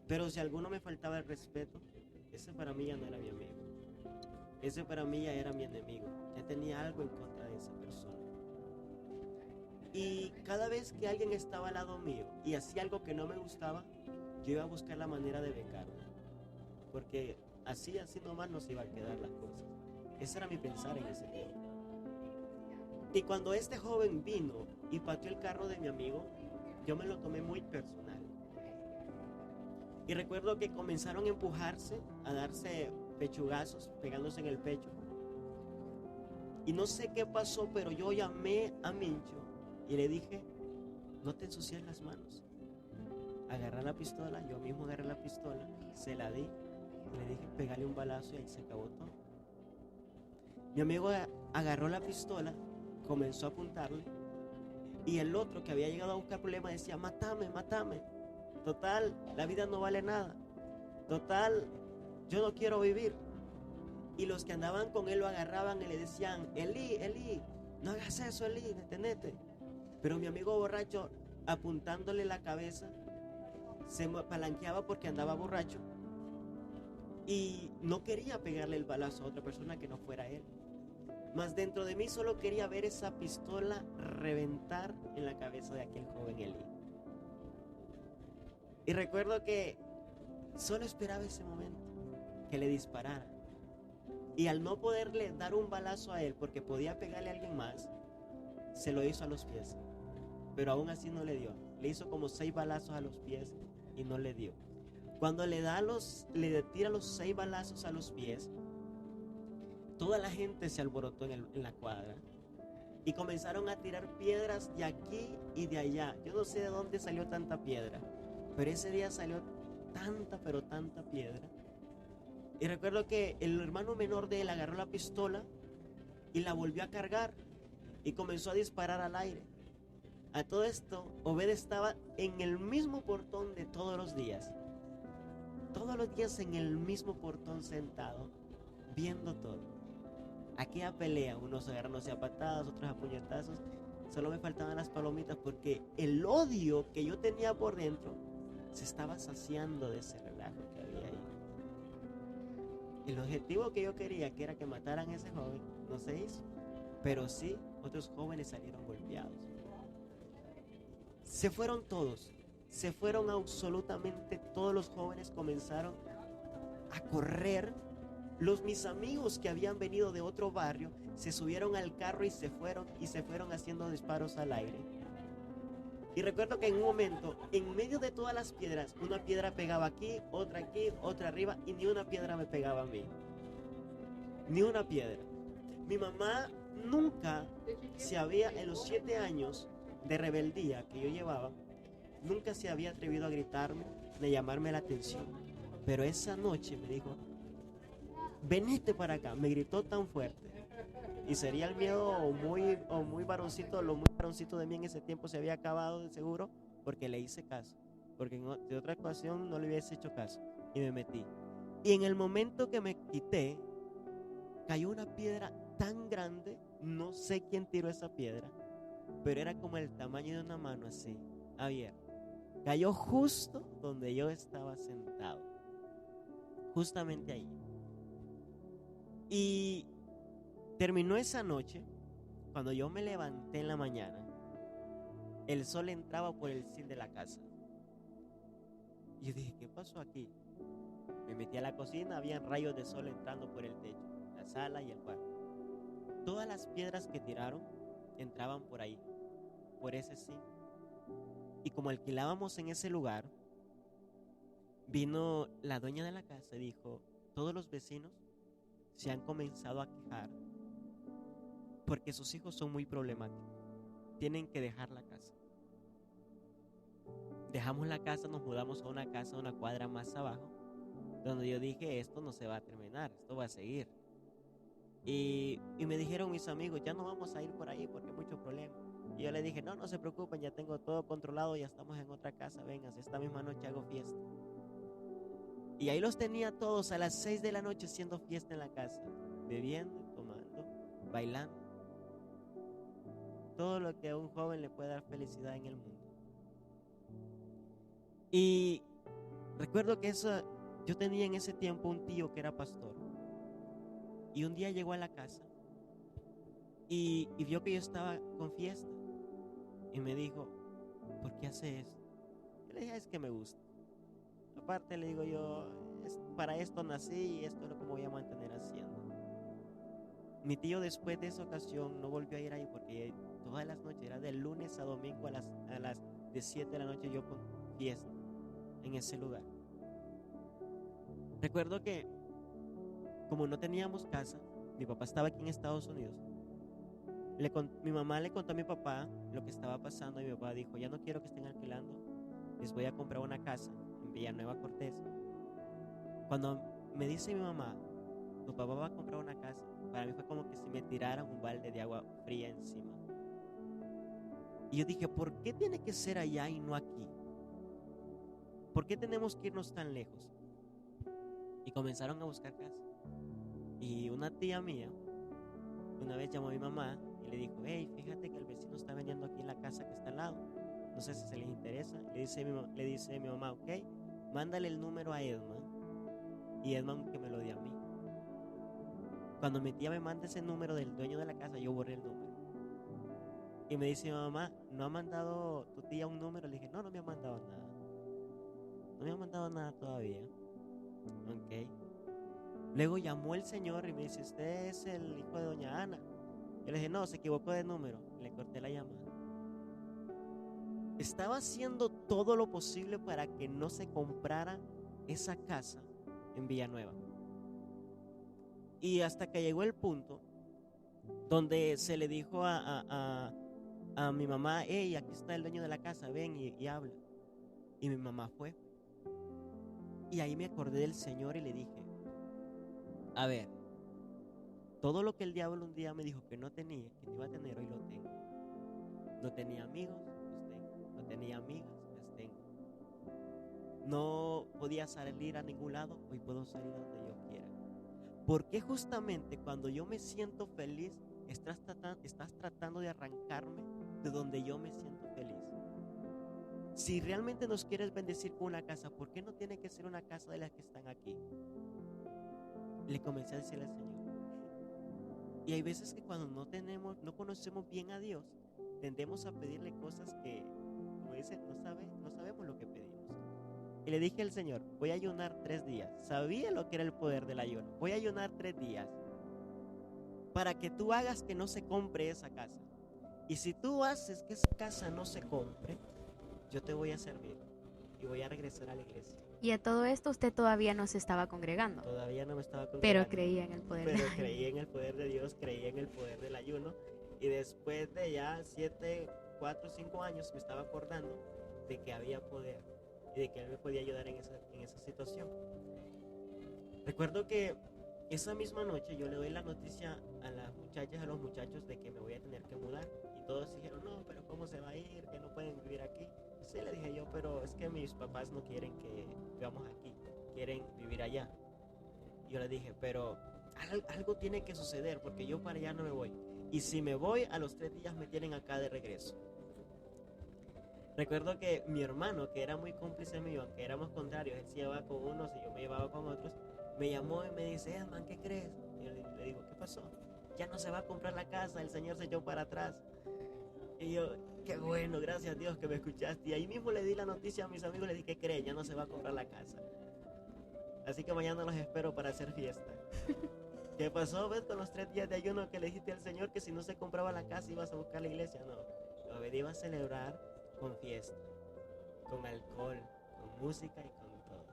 pero si alguno me faltaba el respeto, ese para mí ya no era mi amigo. Ese para mí ya era mi enemigo. Ya tenía algo en contra de esa persona. Y cada vez que alguien estaba al lado mío y hacía algo que no me gustaba, yo iba a buscar la manera de becarlo. Porque así nomás no se iba a quedar las cosas. Ese era mi pensar en ese tiempo. Y cuando este joven vino y pateó el carro de mi amigo, yo me lo tomé muy personal. Y recuerdo que comenzaron a empujarse, a darse pechugazos, pegándose en el pecho. Y no sé qué pasó, pero yo llamé a Mincho y le dije, no te ensucies las manos. Agarra la pistola, yo mismo agarré la pistola, se la di y le dije, pégale un balazo y ahí se acabó todo. Mi amigo agarró la pistola, comenzó a apuntarle y el otro que había llegado a buscar problemas decía, mátame, mátame. Total, la vida no vale nada. Total, yo no quiero vivir. Y los que andaban con él lo agarraban y le decían, Eli, no hagas eso, Eli, detenete. Pero mi amigo borracho, apuntándole la cabeza, se palanqueaba porque andaba borracho y no quería pegarle el balazo a otra persona que no fuera él. mas dentro de mí solo quería ver esa pistola reventar en la cabeza de aquel joven Elí. Y recuerdo que solo esperaba ese momento, que le disparara. Y al no poderle dar un balazo a él porque podía pegarle a alguien más, se lo hizo a los pies. Pero aún así no le dio. Le hizo como 6 balazos a los pies y no le dio. Cuando le tira los 6 balazos a los pies, toda la gente se alborotó en la cuadra y comenzaron a tirar piedras de aquí y de allá. Yo no sé de dónde salió tanta piedra, pero ese día salió tanta, pero tanta piedra. Y recuerdo que el hermano menor de él agarró la pistola y la volvió a cargar y comenzó a disparar al aire. A todo esto, Obed estaba en el mismo portón de todos los días. Todos los días en el mismo portón sentado, viendo todo. Aquella pelea, unos agarrándose a patadas, otros a puñetazos. Solo me faltaban las palomitas porque el odio que yo tenía por dentro se estaba saciando de ese relajo que había ahí. El objetivo que yo quería, que era que mataran a ese joven, no se hizo. Pero sí, otros jóvenes salieron golpeados. Se fueron todos. Se fueron absolutamente todos los jóvenes, comenzaron a correr. Mis amigos que habían venido de otro barrio se subieron al carro y se fueron haciendo disparos al aire. Y recuerdo que en un momento, en medio de todas las piedras, una piedra pegaba aquí, otra arriba, y ni una piedra me pegaba a mí. Ni una piedra. Mi mamá nunca en los 7 años de rebeldía que yo llevaba, nunca se había atrevido a gritarme, ni a llamarme la atención. Pero esa noche me dijo, venite para acá, me gritó tan fuerte. Y sería el miedo muy varoncito, lo muy varoncito de mí en ese tiempo se había acabado de seguro, porque le hice caso. Porque de otra ocasión no le hubiese hecho caso. Y me metí. Y en el momento que me quité, cayó una piedra tan grande, no sé quién tiró esa piedra, pero era como el tamaño de una mano así, abierta. Cayó justo donde yo estaba sentado. Justamente ahí. Y terminó esa noche. Cuando yo me levanté en la mañana, el sol entraba por el zinc de la casa. Y yo dije, ¿qué pasó aquí? Me metí a la cocina, habían rayos de sol entrando por el techo, la sala y el cuarto. Todas las piedras que tiraron entraban por ahí, por ese zinc. Y como alquilábamos en ese lugar, vino la dueña de la casa y dijo, todos los vecinos se han comenzado a quejar porque sus hijos son muy problemáticos. Tienen que dejar la casa. Dejamos la casa, nos mudamos a una casa una cuadra más abajo, donde yo dije, esto no se va a terminar, esto va a seguir. Y me dijeron mis amigos, ya no vamos a ir por ahí porque hay mucho problema. Y yo le dije, no se preocupen, ya tengo todo controlado, ya estamos en otra casa, vengan, esta misma noche hago fiesta. Y ahí los tenía todos a las 6 de la noche haciendo fiesta en la casa, bebiendo, tomando, bailando. Todo lo que a un joven le puede dar felicidad en el mundo. Y recuerdo que yo tenía en ese tiempo un tío que era pastor. Y un día llegó a la casa y vio que yo estaba con fiesta. Y me dijo, ¿por qué hace esto? Yo le dije, es que me gusta. Aparte le digo yo, para esto nací y esto es lo que me voy a mantener haciendo. Mi tío después de esa ocasión no volvió a ir ahí porque todas las noches, era de lunes a domingo a las de 7 de la noche yo con fiesta en ese lugar. Recuerdo que como no teníamos casa, mi papá estaba aquí en Estados Unidos, mi mamá le contó a mi papá lo que estaba pasando y mi papá dijo, ya no quiero que estén alquilando, les voy a comprar una casa en Villanueva Cortés. Cuando me dice mi mamá, tu papá va a comprar una casa, para mí fue como que si me tiraran un balde de agua fría encima. Y yo dije, ¿por qué tiene que ser allá y no aquí? ¿Por qué tenemos que irnos tan lejos? Y comenzaron a buscar casa. Y una tía mía una vez llamó a mi mamá y le dijo, hey, fíjate que el vecino está vendiendo aquí en la casa que está al lado, no sé si se les interesa. Le dice mi mamá, ok, mándale el número a Edman y Edman que me lo dé a mí. Cuando mi tía me manda ese número del dueño de la casa, yo borré el número. Y me dice mi mamá, ¿no ha mandado tu tía un número? Le dije, no, no me ha mandado nada. No me ha mandado nada todavía. Ok. Luego llamó el señor y me dice, ¿usted es el hijo de doña Ana? Yo le dije, no, se equivocó de número. Le corté la llamada. Estaba haciendo todo lo posible para que no se comprara esa casa en Villanueva. Y hasta que llegó el punto donde se le dijo a mi mamá, hey, aquí está el dueño de la casa, ven y habla. Y mi mamá fue. Y ahí me acordé del Señor y le dije, a ver, todo lo que el diablo un día me dijo que no tenía, que no iba a tener, hoy lo tengo. No tenía amigos, los tengo. No tenía amigas, las tengo. No podía salir a ningún lado, hoy puedo salir a donde yo quiera. ¿Por qué justamente cuando yo me siento feliz, estás tratando de arrancarme de donde yo me siento feliz? Si realmente nos quieres bendecir con una casa, ¿por qué no tiene que ser una casa de las que están aquí? Le comencé a decir al Señor. Y hay veces que cuando no conocemos bien a Dios, tendemos a pedirle cosas que, como dice, no sabemos lo que pedimos. Y le dije al Señor, voy a ayunar 3 días. Sabía lo que era el poder del ayuno. Voy a ayunar 3 días para que tú hagas que no se compre esa casa. Y si tú haces que esa casa no se compre, yo te voy a servir y voy a regresar a la iglesia. Y a todo esto usted todavía no se estaba congregando. Todavía no me estaba Pero congregando. creía en el poder. Pero creí en el poder de Dios, creí en el poder del ayuno. Y después de ya 4 o 5 años me estaba acordando de que había poder y de que Él me podía ayudar en esa situación. Recuerdo que esa misma noche yo le doy la noticia a las muchachas, a los muchachos de que me voy a tener que mudar. Y todos dijeron, no, pero ¿cómo se va a ir? Que no pueden vivir aquí. Sí, le dije yo, pero es que mis papás no quieren que vivamos aquí, quieren vivir allá. Y yo le dije, pero algo tiene que suceder porque yo para allá no me voy. Y si me voy, a los 3 días me tienen acá de regreso. Recuerdo que mi hermano, que era muy cómplice mío, aunque éramos contrarios, él se llevaba con unos y yo me llevaba con otros, me llamó y me dice, Edman, ¿qué crees? Y yo le digo, ¿qué pasó? Ya no se va a comprar la casa, el Señor se echó para atrás. Y yo, qué bueno, gracias a Dios que me escuchaste. Y ahí mismo le di la noticia a mis amigos, le dije, ¿qué creen? Ya no se va a comprar la casa. Así que mañana los espero para hacer fiesta. ¿Qué pasó, ves, con los 3 días de ayuno que le dijiste al Señor que si no se compraba la casa ibas a buscar la iglesia? No, lo iba a celebrar con fiesta, con alcohol, con música y con todo.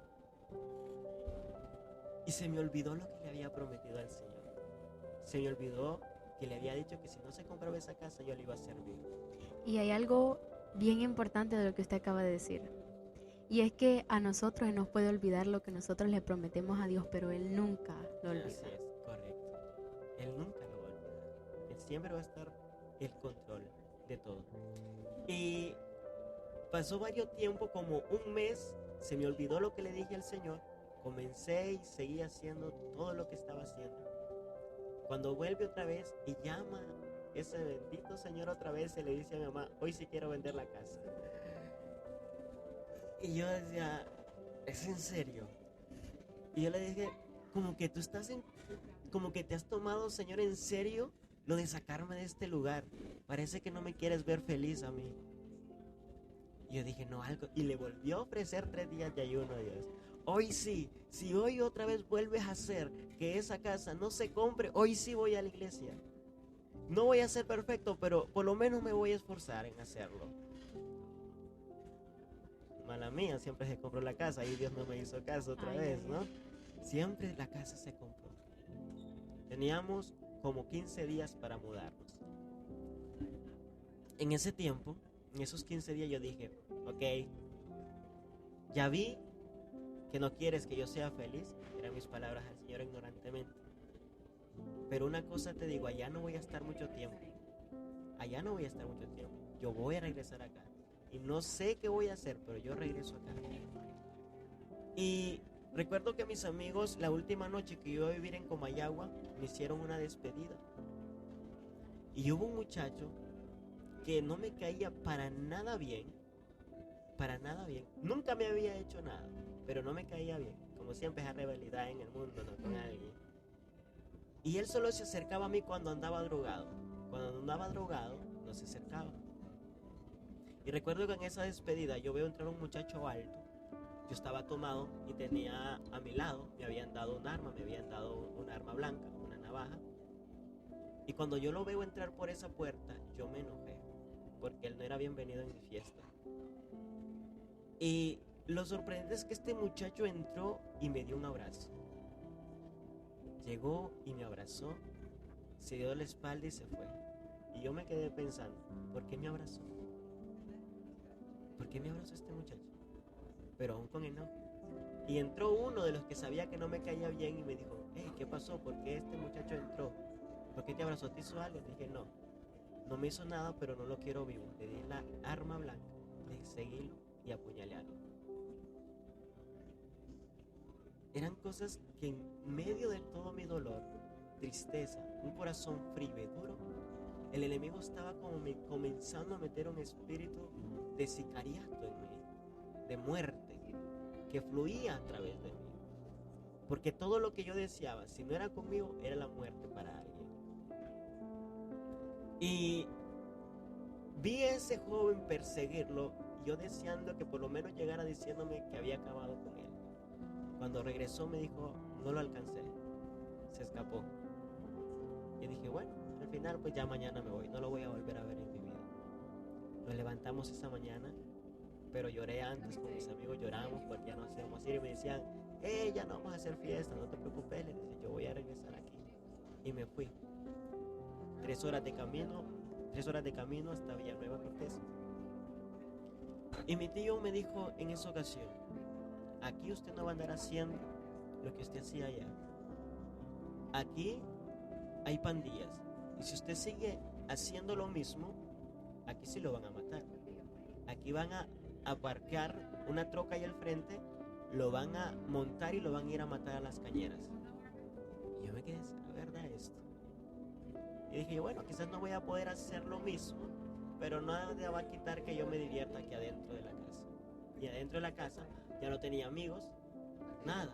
Y se me olvidó lo que le había prometido al Señor. Se me olvidó que le había dicho que si no se compraba esa casa yo le iba a servir. Y hay algo bien importante de lo que usted acaba de decir. Y es que a nosotros se nos puede olvidar lo que nosotros le prometemos a Dios, pero Él nunca lo olvida. Así es, correcto. Él nunca lo va a olvidar. Él siempre va a estar el control de todo. Y pasó varios tiempo, como un mes, se me olvidó lo que le dije al Señor. Comencé y seguí haciendo todo lo que estaba haciendo. Cuando vuelve otra vez y llama ese bendito Señor otra vez, se le dice a mi mamá, hoy sí quiero vender la casa. Y yo decía, ¿es en serio? Y yo le dije, como que como que te has tomado, Señor, en serio lo de sacarme de este lugar. Parece que no me quieres ver feliz a mí. Y yo dije, no, algo. Y le volvió a ofrecer 3 días de ayuno a Dios. Hoy sí, si hoy otra vez vuelves a hacer que esa casa no se compre, hoy sí voy a la iglesia. No voy a ser perfecto, pero por lo menos me voy a esforzar en hacerlo. Mala mía, siempre se compró la casa y Dios no me hizo caso otra vez, ¿no? Siempre la casa se compró. Teníamos como 15 días para mudarnos. En ese tiempo, en esos 15 días yo dije, ok, ya vi que no quieres que yo sea feliz, eran mis palabras al Señor ignorantemente. Pero una cosa te digo, allá no voy a estar mucho tiempo. Allá no voy a estar mucho tiempo. Yo voy a regresar acá. Y no sé qué voy a hacer, pero yo regreso acá. Y recuerdo que mis amigos, la última noche que yo iba a vivir en Comayagua, me hicieron una despedida. Y hubo un muchacho que no me caía para nada bien. Para nada bien. Nunca me había hecho nada, pero no me caía bien. Como siempre, esa rivalidad en el mundo, ¿no? Con alguien. Y él solo se acercaba a mí cuando andaba drogado. Cuando andaba drogado, no se acercaba. Y recuerdo que en esa despedida yo veo entrar un muchacho alto. Yo estaba tomado y tenía a mi lado, me habían dado un arma blanca, una navaja. Y cuando yo lo veo entrar por esa puerta, yo me enojé, porque él no era bienvenido en mi fiesta. Y lo sorprendente es que este muchacho entró y me dio un abrazo. Llegó y me abrazó, se dio la espalda y se fue. Y yo me quedé pensando, ¿por qué me abrazó? ¿Por qué me abrazó este muchacho? Pero aún con enojo. Y entró uno de los que sabía que no me caía bien y me dijo, hey, ¿qué pasó? ¿Por qué este muchacho entró? ¿Por qué te abrazó? ¿Te hizo algo? Le dije, no me hizo nada, pero no lo quiero vivo. Le di la arma blanca, le seguí y apuñalearlo. Eran cosas que en medio de todo mi dolor, tristeza, un corazón frío y duro, el enemigo estaba comenzando a meter un espíritu de sicariato en mí, de muerte, que fluía a través de mí. Porque todo lo que yo deseaba, si no era conmigo, era la muerte para alguien. Y vi a ese joven perseguirlo, yo deseando que por lo menos llegara diciéndome que había acabado con él. Cuando regresó me dijo, no lo alcancé, se escapó. Y dije, bueno, al final pues ya mañana me voy, no lo voy a volver a ver en mi vida. Nos levantamos esa mañana, pero lloré antes con mis amigos, lloramos porque ya no hacíamos ir y me decían, ya no vamos a hacer fiesta, no te preocupes, les decía, yo voy a regresar aquí. Y me fui. 3 horas de camino hasta Villanueva Cortés. Y mi tío me dijo en esa ocasión, aquí usted no va a andar haciendo lo que usted hacía allá. Aquí hay pandillas. Y si usted sigue haciendo lo mismo, aquí sí lo van a matar. Aquí van a aparcar una troca ahí al frente, lo van a montar y lo van a ir a matar a las cañeras. Y yo me quedé, ¿es verdad esto? Y dije, bueno, quizás no voy a poder hacer lo mismo, pero nada va a quitar que yo me divierta aquí adentro de la casa. Y adentro de la casa ya no tenía amigos, nada.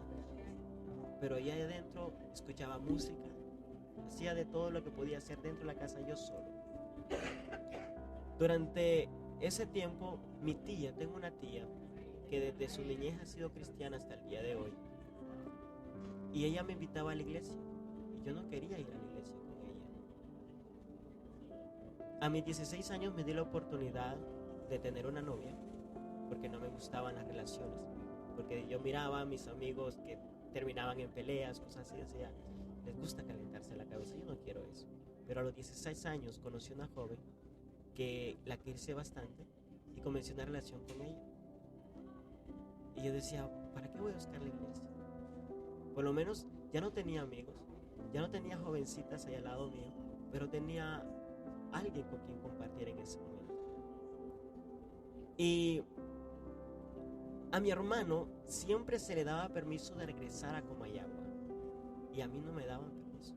Pero allá adentro escuchaba música, hacía de todo lo que podía hacer dentro de la casa yo solo. Durante ese tiempo, tengo una tía que desde su niñez ha sido cristiana hasta el día de hoy. Y ella me invitaba a la iglesia, y yo no quería ir a la iglesia con ella. A mis 16 años me di la oportunidad de tener una novia, porque no me gustaban las relaciones, porque yo miraba a mis amigos que terminaban en peleas, cosas así, decía, les gusta calentarse la cabeza, yo no quiero eso. Pero a los 16 años conocí a una joven que la quise bastante y comencé una relación con ella. Y yo decía, ¿para qué voy a buscar la iglesia? Por lo menos ya no tenía amigos, ya no tenía jovencitas ahí al lado mío, pero tenía alguien con quien compartir en ese momento. Y a mi hermano siempre se le daba permiso de regresar a Comayagua y a mí no me daban permiso.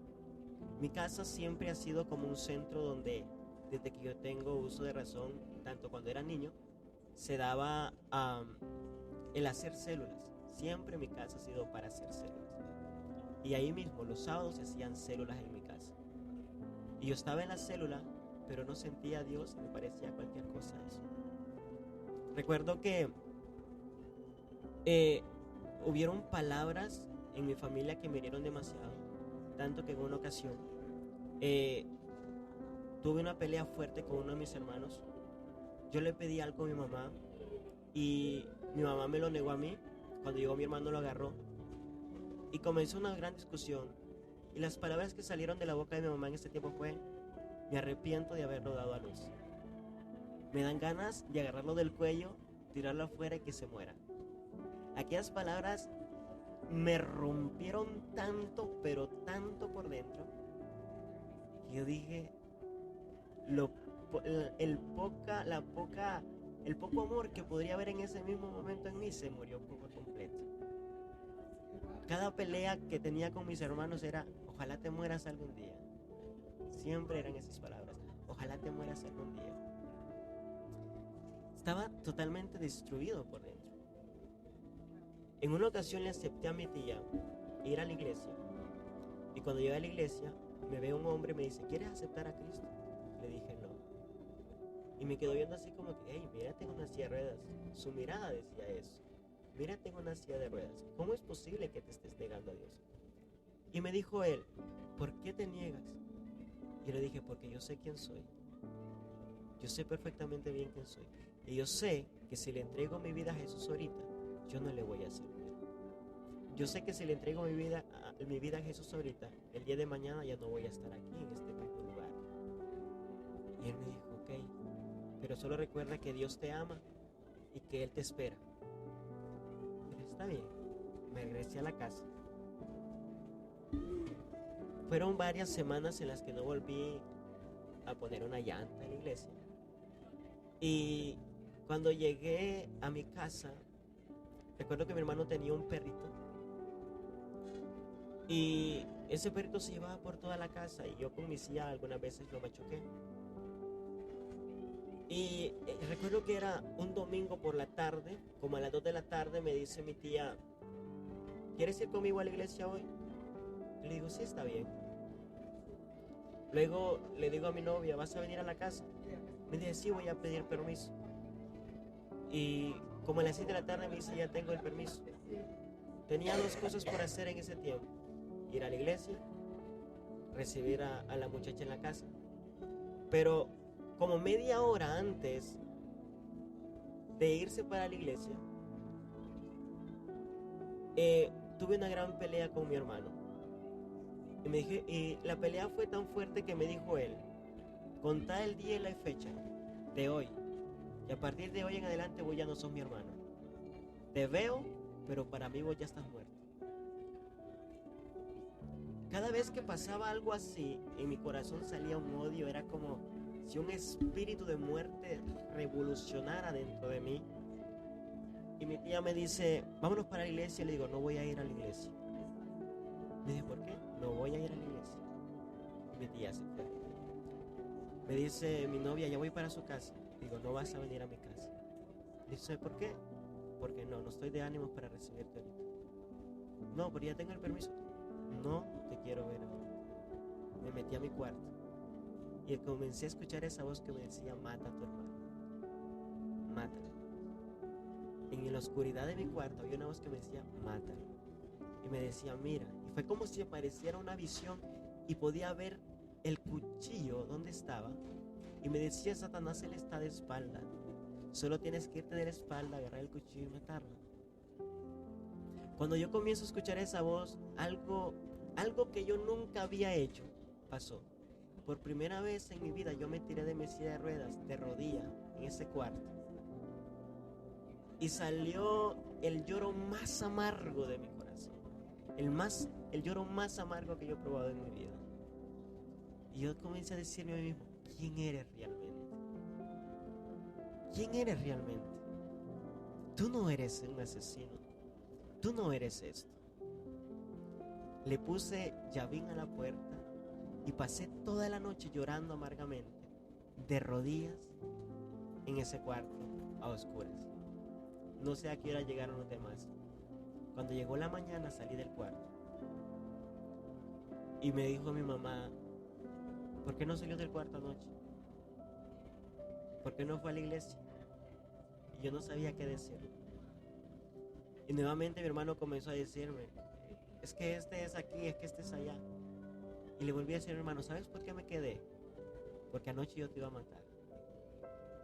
Mi casa siempre ha sido como un centro donde, desde que yo tengo uso de razón, tanto cuando era niño, se daba el hacer células. Siempre mi casa ha sido para hacer células. Y ahí mismo, los sábados se hacían células en mi casa. Y yo estaba en la célula, pero no sentía a Dios y me parecía cualquier cosa eso. Recuerdo que hubieron palabras en mi familia que me hirieron demasiado, tanto que en una ocasión tuve una pelea fuerte con uno de mis hermanos. Yo le pedí algo a mi mamá y mi mamá me lo negó a mí. Cuando llegó mi hermano lo agarró y comenzó una gran discusión. Y las palabras que salieron de la boca de mi mamá en ese tiempo fue: me arrepiento de haberlo dado a luz. Me dan ganas de agarrarlo del cuello, tirarlo afuera y que se muera. Aquellas palabras me rompieron tanto, pero tanto por dentro, que yo dije, el poco amor que podría haber en ese mismo momento en mí se murió por completo. Cada pelea que tenía con mis hermanos era: ojalá te mueras algún día. Siempre eran esas palabras: ojalá te mueras algún día. Estaba totalmente destruido por dentro. En una ocasión le acepté a mi tía ir a la iglesia Y cuando llegué a la iglesia, me ve un hombre y me dice, ¿quieres aceptar a Cristo? Le dije no. Y me quedó viendo así como que, hey, mira, tengo una silla de ruedas. Su mirada decía eso. Mira, tengo una silla de ruedas. ¿Cómo es posible que te estés negando a Dios? Y me dijo él, ¿por qué te niegas? Y le dije, porque yo sé quién soy. Yo sé perfectamente bien quién soy. Y yo sé que si le entrego mi vida a Jesús ahorita, yo no le voy a servir. Yo sé que si le entrego mi vida a Jesús ahorita, el día de mañana ya no voy a estar aquí en este mismo lugar. Y él me dijo, ok, pero solo recuerda que Dios te ama y que Él te espera. Pero está bien, me regresé a la casa. Fueron varias semanas en las que no volví a poner una llanta en la iglesia. Y cuando llegué a mi casa, recuerdo que mi hermano tenía un perrito. Y ese perrito se llevaba por toda la casa y yo con mi silla algunas veces lo machuqué. Y recuerdo que era un domingo por la tarde, como a las 2 de la tarde me dice mi tía, ¿quieres ir conmigo a la iglesia hoy? Le digo, sí, está bien. Luego le digo a mi novia, ¿vas a venir a la casa? Me dice, sí, voy a pedir permiso. Y como a las 6 de la tarde me dice, ya tengo el permiso. Tenía 2 cosas por hacer en ese tiempo. Ir a la iglesia, recibir a la muchacha en la casa. Pero como media hora antes de irse para la iglesia, tuve una gran pelea con mi hermano. Y la pelea fue tan fuerte que me dijo él, contá el día y la fecha de hoy. Y a partir de hoy en adelante vos ya no sos mi hermano. Te veo, pero para mí vos ya estás muerto. Cada vez que pasaba algo así, en mi corazón salía un odio. Era como si un espíritu de muerte revolucionara dentro de mí. Y mi tía me dice, vámonos para la iglesia. Y le digo, no voy a ir a la iglesia. Me dice, ¿por qué? No voy a ir a la iglesia. Y mi tía se fue. Me dice mi novia, ya voy para su casa. Digo, no vas a venir a mi casa. Dice, ¿por qué? Porque no estoy de ánimos para recibirte ahorita. No, pero ya tengo el permiso. No te quiero ver ahora. Me metí a mi cuarto y comencé a escuchar esa voz que me decía, mata a tu hermano, mátalo. En la oscuridad de mi cuarto había una voz que me decía, mátalo. Y me decía, mira. Y fue como si apareciera una visión y podía ver el cuchillo donde estaba. Y me decía, Satanás, él está de espalda. Solo tienes que irte de la espalda, agarrar el cuchillo y matarlo. Cuando yo comienzo a escuchar esa voz, algo que yo nunca había hecho pasó. Por primera vez en mi vida yo me tiré de mi silla de ruedas, de rodilla, en ese cuarto. Y salió el lloro más amargo de mi corazón. El lloro más amargo que yo he probado en mi vida. Y yo comencé a decirme a mí mismo, ¿quién eres realmente? ¿Quién eres realmente? Tú no eres un asesino. Tú no eres esto. Le puse llavín a la puerta y pasé toda la noche llorando amargamente, de rodillas, en ese cuarto, a oscuras. No sé a qué hora llegaron los demás. Cuando llegó la mañana salí del cuarto. Y me dijo mi mamá, ¿por qué no salió del cuarto anoche? ¿Por qué no fue a la iglesia? Y yo no sabía qué decir. Y nuevamente mi hermano comenzó a decirme, es que este es aquí, es que este es allá. Y le volví a decir, hermano, ¿sabes por qué me quedé? Porque anoche yo te iba a matar.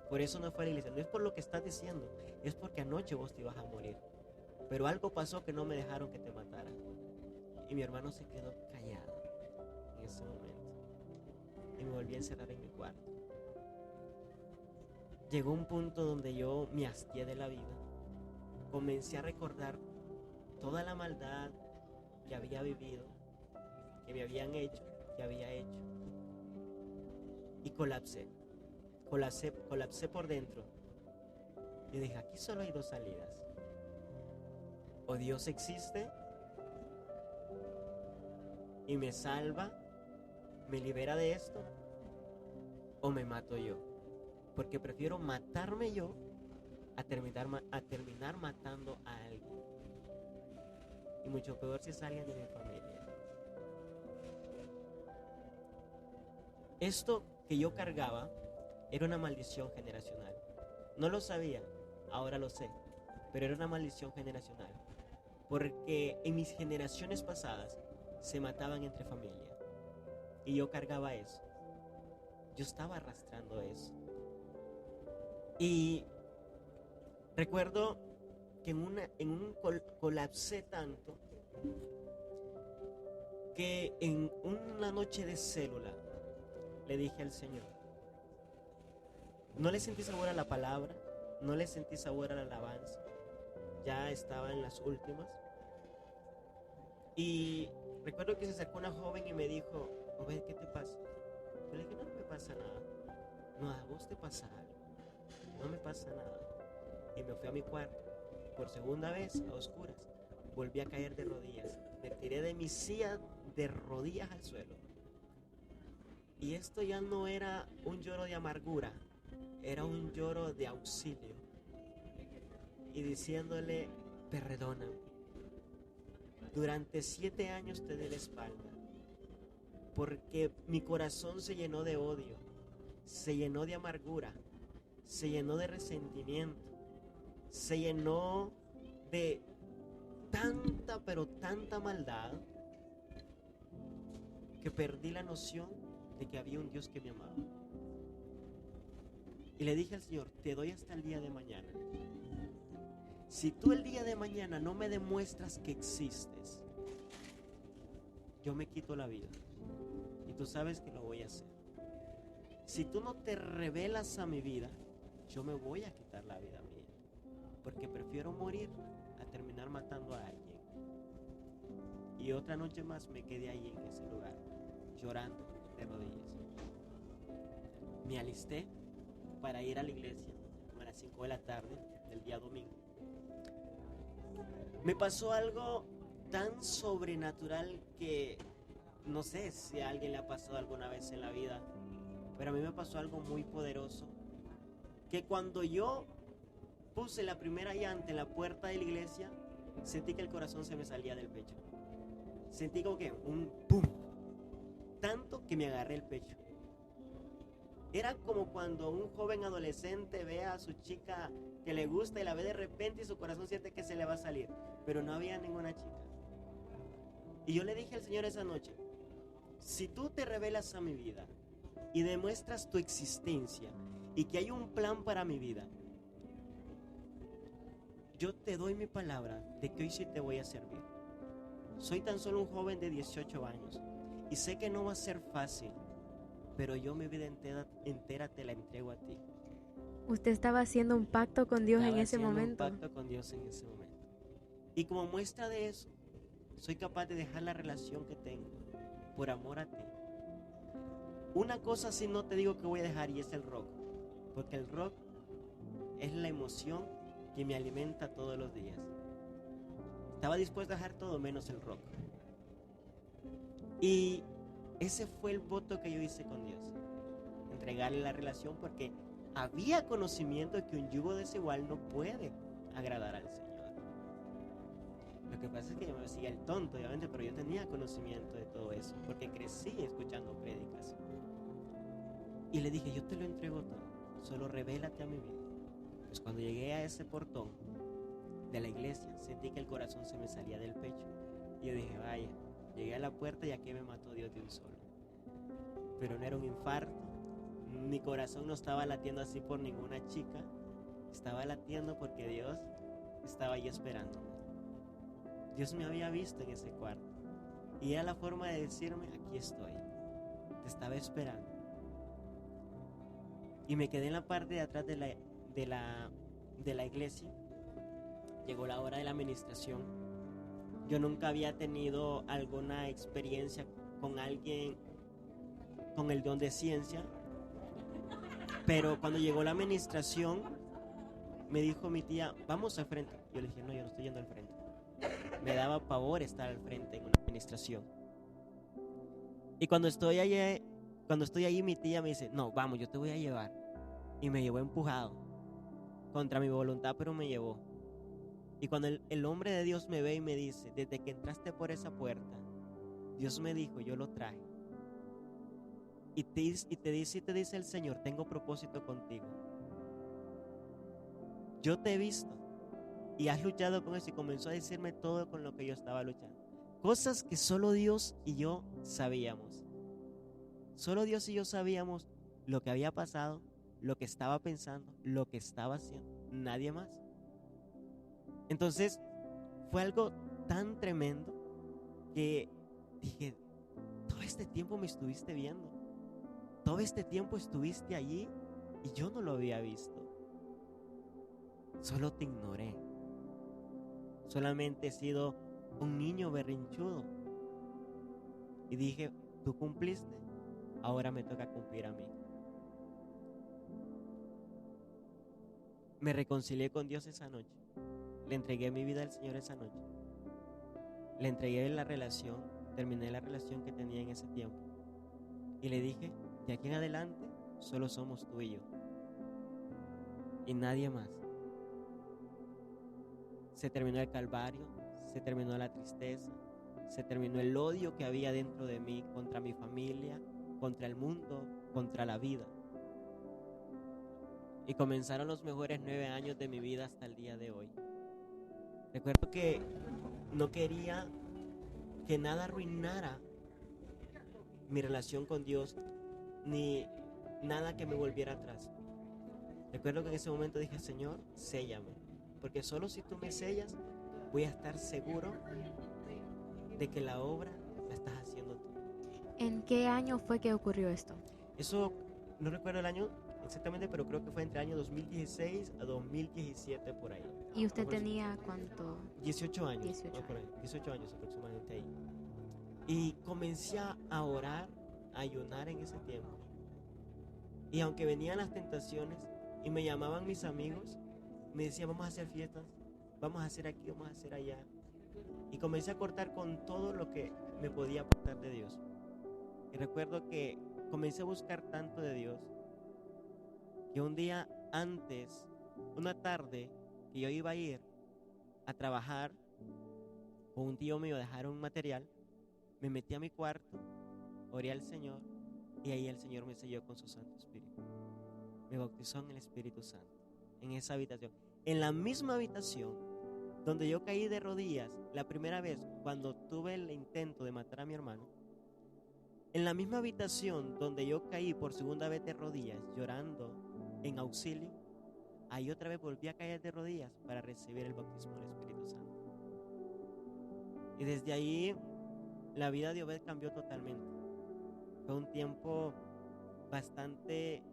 Por eso no fue a la iglesia. No es por lo que estás diciendo, es porque anoche vos te ibas a morir. Pero algo pasó que no me dejaron que te matara. Y mi hermano se quedó callado en ese momento. Y me volví a encerrar en mi cuarto. Llegó un punto donde yo me hastié de la vida. Comencé a recordar toda la maldad que había vivido, que me habían hecho, que había hecho. Y colapsé por dentro. Y dije, aquí solo hay 2 salidas. O Dios existe y me salva, me libera de esto, o me mato yo. Porque prefiero matarme yo a terminar matando a alguien. Y mucho peor si es alguien de mi familia. esto que yo cargaba era una maldición generacional. No lo sabía, ahora lo sé, pero era una maldición generacional. Porque en mis generaciones pasadas se mataban entre familia. Y yo cargaba eso. Yo estaba arrastrando eso. Y recuerdo que colapsé tanto que en una noche de célula le dije al Señor, no le sentí sabor a la palabra, no le sentí sabor a la alabanza, ya estaba en las últimas. Y recuerdo que se acercó una joven y me dijo, Obed, ¿qué te pasa? Yo le dije, no me pasa nada. No, a vos te pasa algo. No me pasa nada. Y me fui a mi cuarto. Por segunda vez, a oscuras, volví a caer de rodillas. Me tiré de mi silla de rodillas al suelo. Y esto ya no era un lloro de amargura, era un lloro de auxilio. Y diciéndole, perdóname. Durante 7 años te di la espalda, porque mi corazón se llenó de odio, se llenó de amargura, se llenó de resentimiento, se llenó de tanta, pero tanta maldad, que perdí la noción de que había un Dios que me amaba. Y le dije al Señor, te doy hasta el día de mañana. Si tú el día de mañana no me demuestras que existes, yo me quito la vida. Y tú sabes que lo voy a hacer. Si tú no te revelas a mi vida, yo me voy a quitar la vida mía. Porque prefiero morir a terminar matando a alguien. Y otra noche más me quedé ahí en ese lugar, llorando de rodillas. Me alisté para ir a la iglesia a las 5 de la tarde del día domingo. Me pasó algo tan sobrenatural que no sé si a alguien le ha pasado alguna vez en la vida, pero a mí me pasó algo muy poderoso, que cuando yo puse la primera llanta en la puerta de la iglesia, sentí que el corazón se me salía del pecho. Sentí como que un pum, tanto que me agarré el pecho. Era como cuando un joven adolescente ve a su chica que le gusta y la ve de repente y su corazón siente que se le va a salir, pero no había ninguna chica. Y yo le dije al Señor esa noche, si tú te revelas a mi vida y demuestras tu existencia y que hay un plan para mi vida, yo te doy mi palabra de que hoy sí te voy a servir. Soy tan solo un joven de 18 años y sé que no va a ser fácil, pero yo mi vida entera te la entrego a ti. Usted estaba haciendo un pacto con Dios en ese momento. Un pacto con Dios en ese momento. Y como muestra de eso, soy capaz de dejar la relación que tengo por amor a ti. Una cosa sí no te digo que voy a dejar, y es el rock, porque el rock es la emoción que me alimenta todos los días. Estaba dispuesto a dejar todo menos el rock. Y ese fue el voto que yo hice con Dios, entregarle la relación, porque había conocimiento de que un yugo desigual no puede agradar al Señor. Lo que pasa es que yo me decía el tonto, obviamente, pero yo tenía conocimiento de todo eso, porque crecí escuchando prédicas. Y le dije, yo te lo entrego todo, solo revélate a mi vida. Pues cuando llegué a ese portón de la iglesia, sentí que el corazón se me salía del pecho. Y yo dije, vaya, llegué a la puerta y aquí me mató Dios de un solo. Pero no era un infarto, mi corazón no estaba latiendo así por ninguna chica, estaba latiendo porque Dios estaba ahí esperándome. Dios me había visto en ese cuarto y era la forma de decirme, aquí estoy, te estaba esperando. Y me quedé en la parte de atrás de la iglesia. Llegó la hora de la administración. Yo nunca había tenido alguna experiencia con alguien con el don de ciencia, pero cuando llegó la administración me dijo mi tía, vamos al frente. Yo le dije, no, yo no estoy yendo al frente. Me daba pavor estar al frente en una administración. Y cuando estoy ahí mi tía me dice, no, vamos, yo te voy a llevar. Y me llevó empujado, contra mi voluntad, pero me llevó. Y cuando el hombre de Dios me ve y me dice, desde que entraste por esa puerta, Dios me dijo, yo lo traje. y te dice el Señor, tengo propósito contigo. Yo te he visto y has luchado con eso, y comenzó a decirme todo con lo que yo estaba luchando. Cosas que solo Dios y yo sabíamos. Solo Dios y yo sabíamos lo que había pasado, lo que estaba pensando, lo que estaba haciendo. Nadie más. Entonces fue algo tan tremendo que dije, todo este tiempo me estuviste viendo. Todo este tiempo estuviste allí y yo no lo había visto. Solo te ignoré. Solamente he sido un niño berrinchudo. Y dije, tú cumpliste, ahora me toca cumplir a mí. Me reconcilié con Dios esa noche. Le entregué mi vida al Señor esa noche. Le entregué la relación, terminé la relación que tenía en ese tiempo. Y le dije, de aquí en adelante solo somos tú y yo. Y nadie más. Se terminó el calvario, se terminó la tristeza, se terminó el odio que había dentro de mí contra mi familia, contra el mundo, contra la vida. Y comenzaron los mejores 9 años de mi vida hasta el día de hoy. Recuerdo que no quería que nada arruinara mi relación con Dios, ni nada que me volviera atrás. Recuerdo que en ese momento dije, Señor, séllame, porque solo si tú me sellas, voy a estar seguro de que la obra la estás haciendo tú. ¿En qué año fue que ocurrió esto? Eso, no recuerdo el año exactamente, pero creo que fue entre el año 2016 a 2017 por ahí. ¿Y usted tenía cuánto? 18 años. 18 por ahí, 18 años aproximadamente ahí. Y comencé a orar, a ayunar en ese tiempo. Y aunque venían las tentaciones y me llamaban mis amigos, me decían, vamos a hacer fiestas, vamos a hacer aquí, vamos a hacer allá. Y comencé a cortar con todo lo que me podía aportar de Dios. Y recuerdo que comencé a buscar tanto de Dios, que un día antes, una tarde, que yo iba a ir a trabajar con un tío mío, a dejar un material, me metí a mi cuarto, oré al Señor, y ahí el Señor me selló con su Santo Espíritu. Me bautizó en el Espíritu Santo, en esa habitación. En la misma habitación donde yo caí de rodillas la primera vez cuando tuve el intento de matar a mi hermano, en la misma habitación donde yo caí por segunda vez de rodillas llorando en auxilio, ahí otra vez volví a caer de rodillas para recibir el bautismo del Espíritu Santo. Y desde ahí la vida de Obed cambió totalmente. Fue un tiempo bastante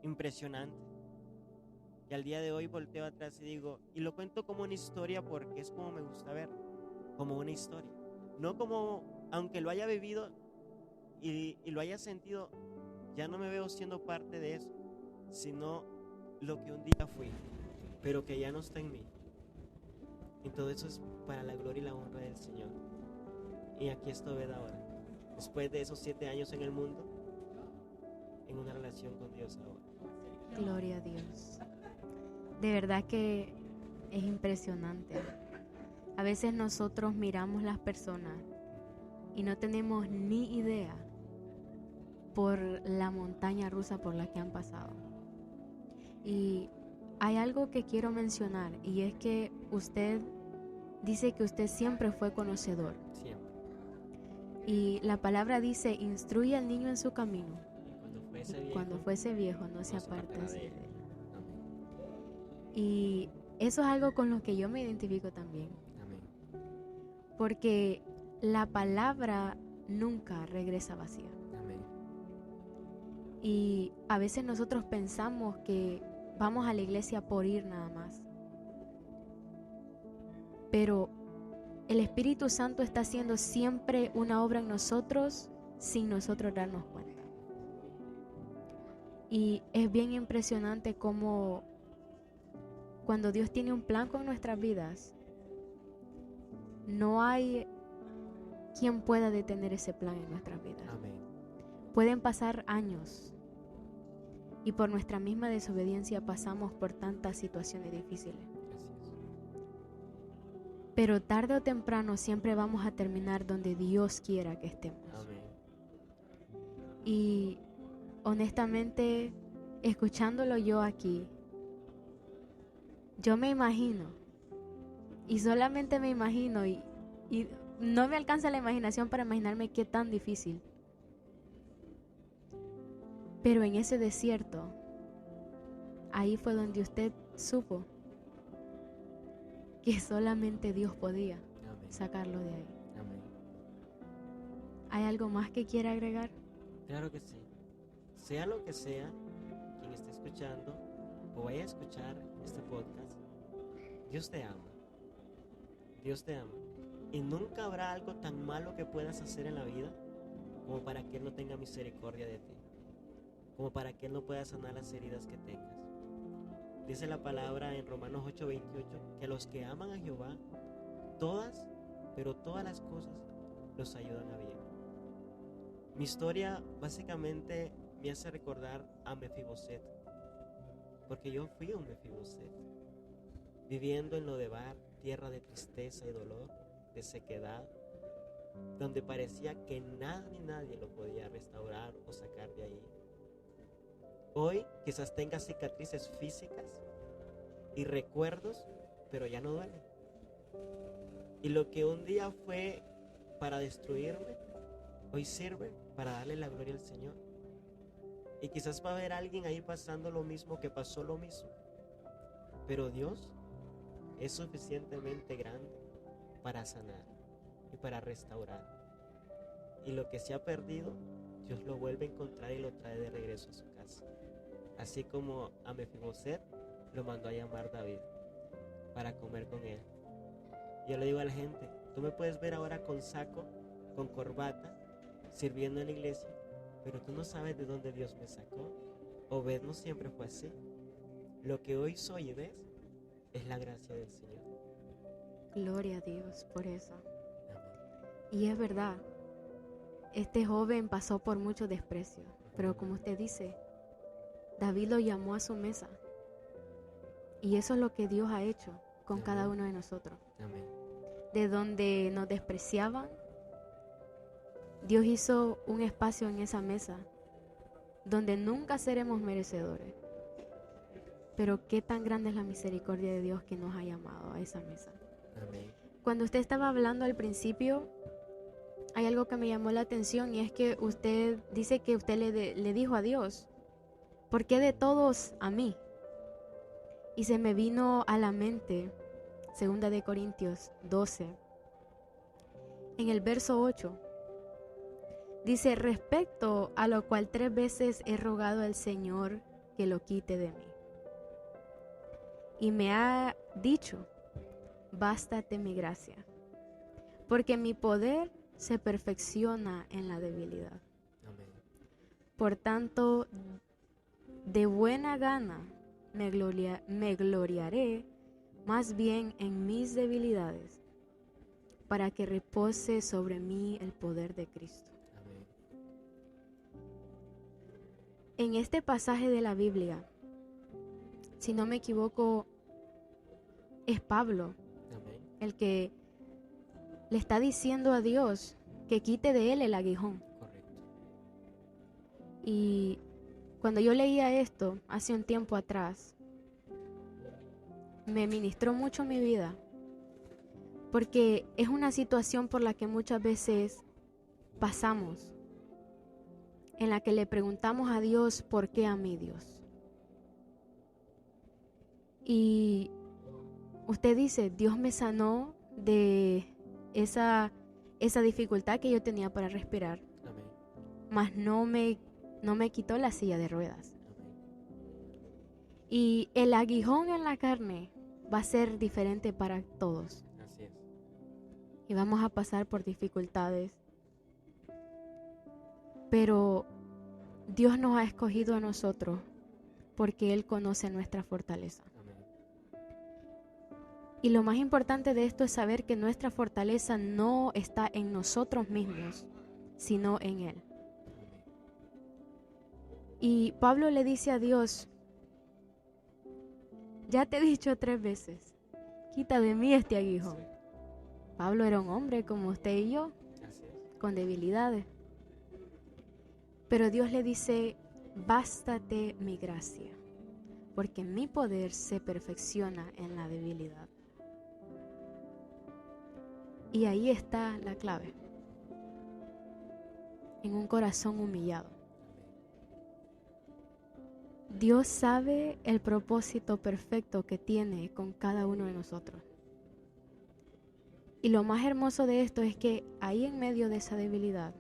impresionante, que al día de hoy volteo atrás y digo, y lo cuento como una historia porque es como me gusta ver, como una historia. No como, aunque lo haya vivido y lo haya sentido, ya no me veo siendo parte de eso, sino lo que un día fui, pero que ya no está en mí. Y todo eso es para la gloria y la honra del Señor. Y aquí estoy Obed ahora, después de esos 7 años en el mundo, en una relación con Dios ahora. Gloria a Dios. De verdad que es impresionante. A veces nosotros miramos las personas y no tenemos ni idea por la montaña rusa por la que han pasado. Y hay algo que quiero mencionar, y es que usted dice que usted siempre fue conocedor. Siempre. Y la palabra dice, instruye al niño en su camino. Y cuando fuese viejo no se apartase de él. Amén. Y eso es algo con lo que yo me identifico también. Amén. Porque la palabra nunca regresa vacía. Amén. Y a veces nosotros pensamos que vamos a la iglesia por ir nada más. Pero el Espíritu Santo está haciendo siempre una obra en nosotros sin nosotros darnos cuenta. Y es bien impresionante cómo cuando Dios tiene un plan con nuestras vidas, no hay quien pueda detener ese plan en nuestras vidas. Amén. Pueden pasar años y por nuestra misma desobediencia pasamos por tantas situaciones difíciles. Gracias. Pero tarde o temprano siempre vamos a terminar donde Dios quiera que estemos. Amén. Y honestamente, escuchándolo yo aquí, yo me imagino, y solamente me imagino, y no me alcanza la imaginación para imaginarme qué tan difícil. Pero en ese desierto, ahí fue donde usted supo que solamente Dios podía sacarlo de ahí. Amén. ¿Hay algo más que quiera agregar? Claro que sí. Sea lo que sea, quien esté escuchando o vaya a escuchar este podcast, Dios te ama. Dios te ama. Y nunca habrá algo tan malo que puedas hacer en la vida como para que Él no tenga misericordia de ti, como para que Él no pueda sanar las heridas que tengas. Dice la palabra en Romanos 8:28 que los que aman a Jehová, todas, pero todas las cosas los ayudan a bien. Mi historia básicamente me hace recordar a Mefiboset, porque yo fui un Mefiboset, viviendo en Lodebar, tierra de tristeza y dolor, de sequedad, donde parecía que nada ni nadie lo podía restaurar o sacar de ahí. Hoy quizás tenga cicatrices físicas y recuerdos, pero ya no duelen. Y lo que un día fue para destruirme, hoy sirve para darle la gloria al Señor. Y quizás va a haber alguien ahí pasando lo mismo que pasó lo mismo. Pero Dios es suficientemente grande para sanar y para restaurar. Y lo que se ha perdido, Dios lo vuelve a encontrar y lo trae de regreso a su casa. Así como a Mefiboset lo mandó a llamar David para comer con él. Yo le digo a la gente, tú me puedes ver ahora con saco, con corbata, sirviendo en la iglesia, pero tú no sabes de dónde Dios me sacó. Obed no siempre fue así. Lo que hoy soy y ves es la gracia del Señor. Gloria a Dios por eso. Amén. Y es verdad, este joven pasó por mucho desprecio, pero como usted dice, David lo llamó a su mesa. Y eso es lo que Dios ha hecho con Amén. cada uno de nosotros. Amén. De donde nos despreciaban, Dios hizo un espacio en esa mesa donde nunca seremos merecedores. Pero qué tan grande es la misericordia de Dios que nos ha llamado a esa mesa. Amén. Cuando usted estaba hablando al principio, hay algo que me llamó la atención y es que usted dice que usted le dijo a Dios, ¿por qué de todos a mí? Y se me vino a la mente 2 de Corintios 12, en el verso 8. Dice, respecto a lo cual 3 veces he rogado al Señor que lo quite de mí. Y me ha dicho, bástate mi gracia, porque mi poder se perfecciona en la debilidad. Amén. Por tanto, de buena gana me gloriaré más bien en mis debilidades, para que repose sobre mí el poder de Cristo. Amén. En este pasaje de la Biblia, si no me equivoco, es Pablo Amén. el que le está diciendo a Dios que quite de él el aguijón. Correcto. Y cuando yo leía esto hace un tiempo atrás, me ministró mucho mi vida, porque es una situación por la que muchas veces pasamos, en la que le preguntamos a Dios, ¿por qué a mí, Dios? Y usted dice, Dios me sanó de esa dificultad que yo tenía para respirar, Amén. mas no me quitó la silla de ruedas. Amén. Y el aguijón en la carne va a ser diferente para todos. Así es. Y vamos a pasar por dificultades. Pero Dios nos ha escogido a nosotros porque Él conoce nuestra fortaleza. Amén. Y lo más importante de esto es saber que nuestra fortaleza no está en nosotros mismos, sino en Él. Amén. Y Pablo le dice a Dios, ya te he dicho 3 veces, quita de mí este aguijón. Sí. Pablo era un hombre como usted y yo, Así es. con debilidades. Pero Dios le dice, bástate mi gracia, porque mi poder se perfecciona en la debilidad. Y ahí está la clave, en un corazón humillado. Dios sabe el propósito perfecto que tiene con cada uno de nosotros. Y lo más hermoso de esto es que ahí en medio de esa debilidad,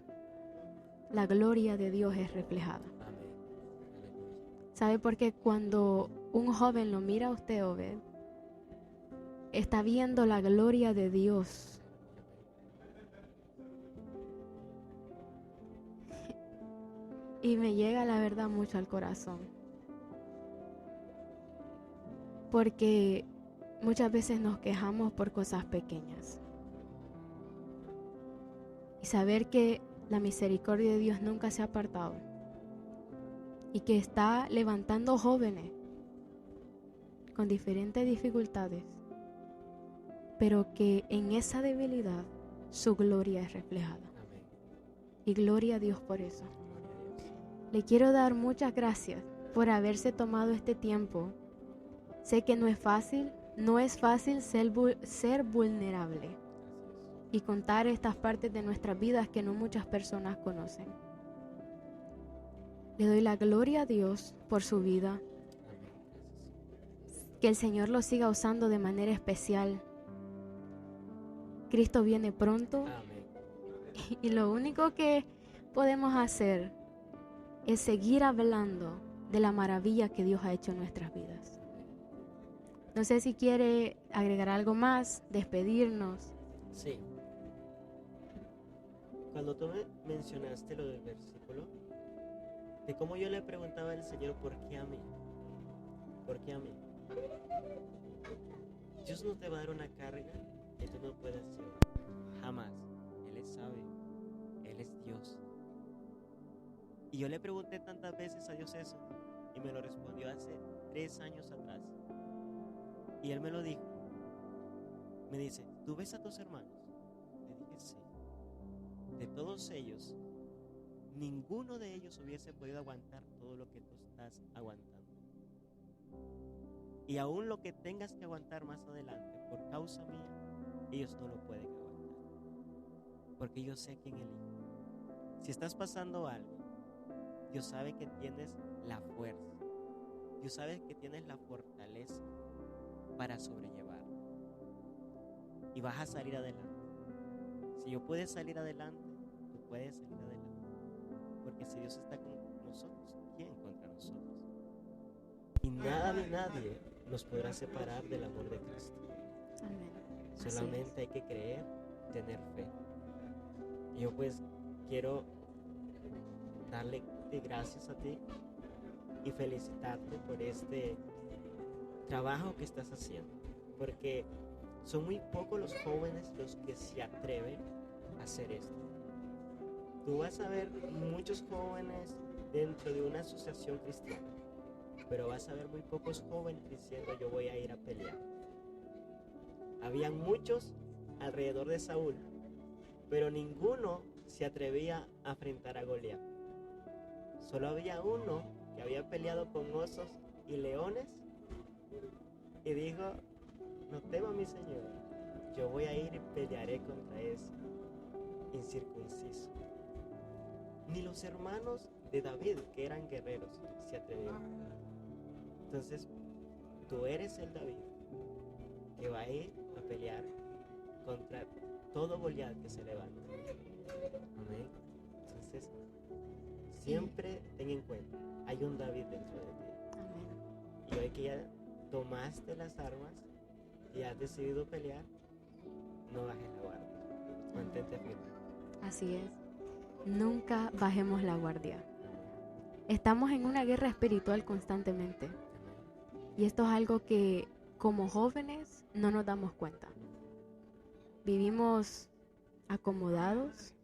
la gloria de Dios es reflejada. ¿Sabe? Porque cuando un joven lo mira a usted, Obed, está viendo la gloria de Dios. Y me llega la verdad mucho al corazón. Porque muchas veces nos quejamos por cosas pequeñas. Y saber que la misericordia de Dios nunca se ha apartado. Y que está levantando jóvenes con diferentes dificultades. Pero que en esa debilidad su gloria es reflejada. Amén. Y gloria a Dios por eso. Le quiero dar muchas gracias por haberse tomado este tiempo. Sé que no es fácil ser vulnerable y contar estas partes de nuestras vidas que no muchas personas conocen. Le doy la gloria a Dios por su vida. Que el Señor lo siga usando de manera especial. Cristo viene pronto. Y lo único que podemos hacer es seguir hablando de la maravilla que Dios ha hecho en nuestras vidas. No sé si quiere agregar algo más, despedirnos. Sí. Cuando tú me mencionaste lo del versículo, de cómo yo le preguntaba al Señor, ¿por qué a mí? ¿Por qué a mí? Dios no te va a dar una carga que tú no puedas llevar. Jamás. Él es sabio. Él es Dios. Y yo le pregunté tantas veces a Dios eso, y me lo respondió hace 3 años atrás. Y Él me lo dijo. Me dice, ¿tú ves a tus hermanos? Le dije, sí. De todos ellos, ninguno de ellos hubiese podido aguantar todo lo que tú estás aguantando. Y aún lo que tengas que aguantar más adelante, por causa mía, ellos no lo pueden aguantar. Porque yo sé quién elijo. Si estás pasando algo, Dios sabe que tienes la fuerza. Dios sabe que tienes la fortaleza para sobrellevar. Y vas a salir adelante. Si yo puedo salir adelante, tú puedes salir adelante. Porque si Dios está con nosotros, ¿quién contra nosotros? Y nada ni nadie nos podrá separar del amor de Cristo. Amén. Solamente hay que creer, tener fe. Y yo pues quiero darle gracias a ti y felicitarte por este trabajo que estás haciendo, porque son muy pocos los jóvenes los que se atreven a hacer esto. Tú vas a ver muchos jóvenes dentro de una asociación cristiana, pero vas a ver muy pocos jóvenes diciendo yo voy a ir a pelear. Habían muchos alrededor de Saúl, pero ninguno se atrevía a enfrentar a Goliat. Solo había uno que había peleado con osos y leones y dijo, no temo a mi Señor, yo voy a ir y pelearé contra ese incircunciso. Ni los hermanos de David, que eran guerreros, se atrevieron. Entonces, tú eres el David que va a ir a pelear contra todo Goliat que se levanta. Amén. Entonces, siempre ten en cuenta, hay un David dentro de ti. Amén. Y hoy que ya tomaste las armas y has decidido pelear, no bajes la guardia. Mantente firme. Así es. Nunca bajemos la guardia. Estamos en una guerra espiritual constantemente. Y esto es algo que como jóvenes no nos damos cuenta. Vivimos acomodados,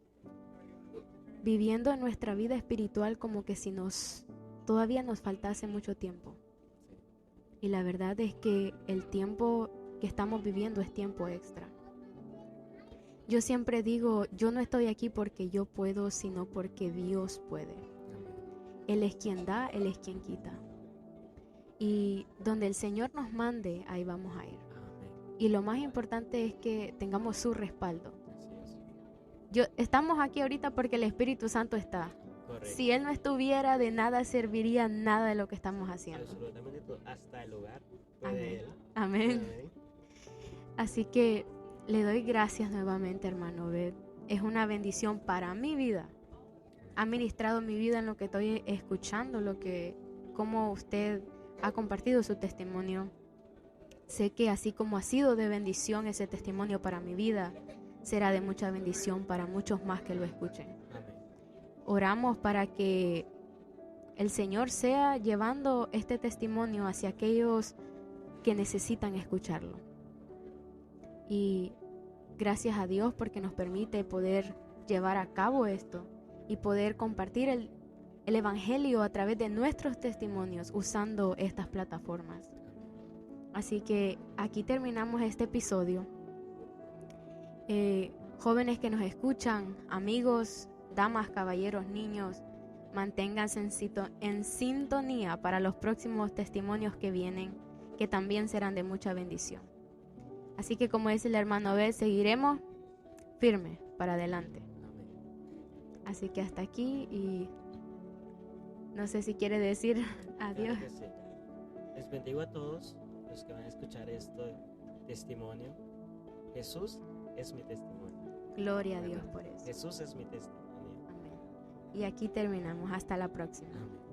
viviendo nuestra vida espiritual como que si todavía nos faltase mucho tiempo. Y la verdad es que el tiempo que estamos viviendo es tiempo extra. Yo siempre digo, yo no estoy aquí porque yo puedo, sino porque Dios puede. Amén. Él es quien da, Él es quien quita. Y donde el Señor nos mande, ahí vamos a ir. Y lo más importante es que tengamos su respaldo. Estamos aquí ahorita porque el Espíritu Santo está. Correcto. Si Él no estuviera, de nada serviría nada de lo que estamos haciendo. Absolutamente todo, hasta el hogar. Amén. Amén. Así que le doy gracias nuevamente, hermano Obed. Es una bendición para mi vida. Ha ministrado mi vida en lo que estoy escuchando, cómo usted ha compartido su testimonio. Sé que así como ha sido de bendición ese testimonio para mi vida, será de mucha bendición para muchos más que lo escuchen. Amén. Oramos para que el Señor sea llevando este testimonio hacia aquellos que necesitan escucharlo. Y gracias a Dios porque nos permite poder llevar a cabo esto y poder compartir el Evangelio a través de nuestros testimonios usando estas plataformas. Así que aquí terminamos este episodio. Jóvenes que nos escuchan, amigos, damas, caballeros, niños, manténganse en sintonía para los próximos testimonios que vienen, que también serán de mucha bendición. Así que como dice el hermano Abel, seguiremos firme para adelante. Así que hasta aquí y no sé si quiere decir adiós. Claro que sí. Les bendigo a todos los que van a escuchar este testimonio. Jesús es mi testimonio. Gloria a Dios por eso. Jesús es mi testimonio. Amén. Y aquí terminamos. Hasta la próxima. Amén.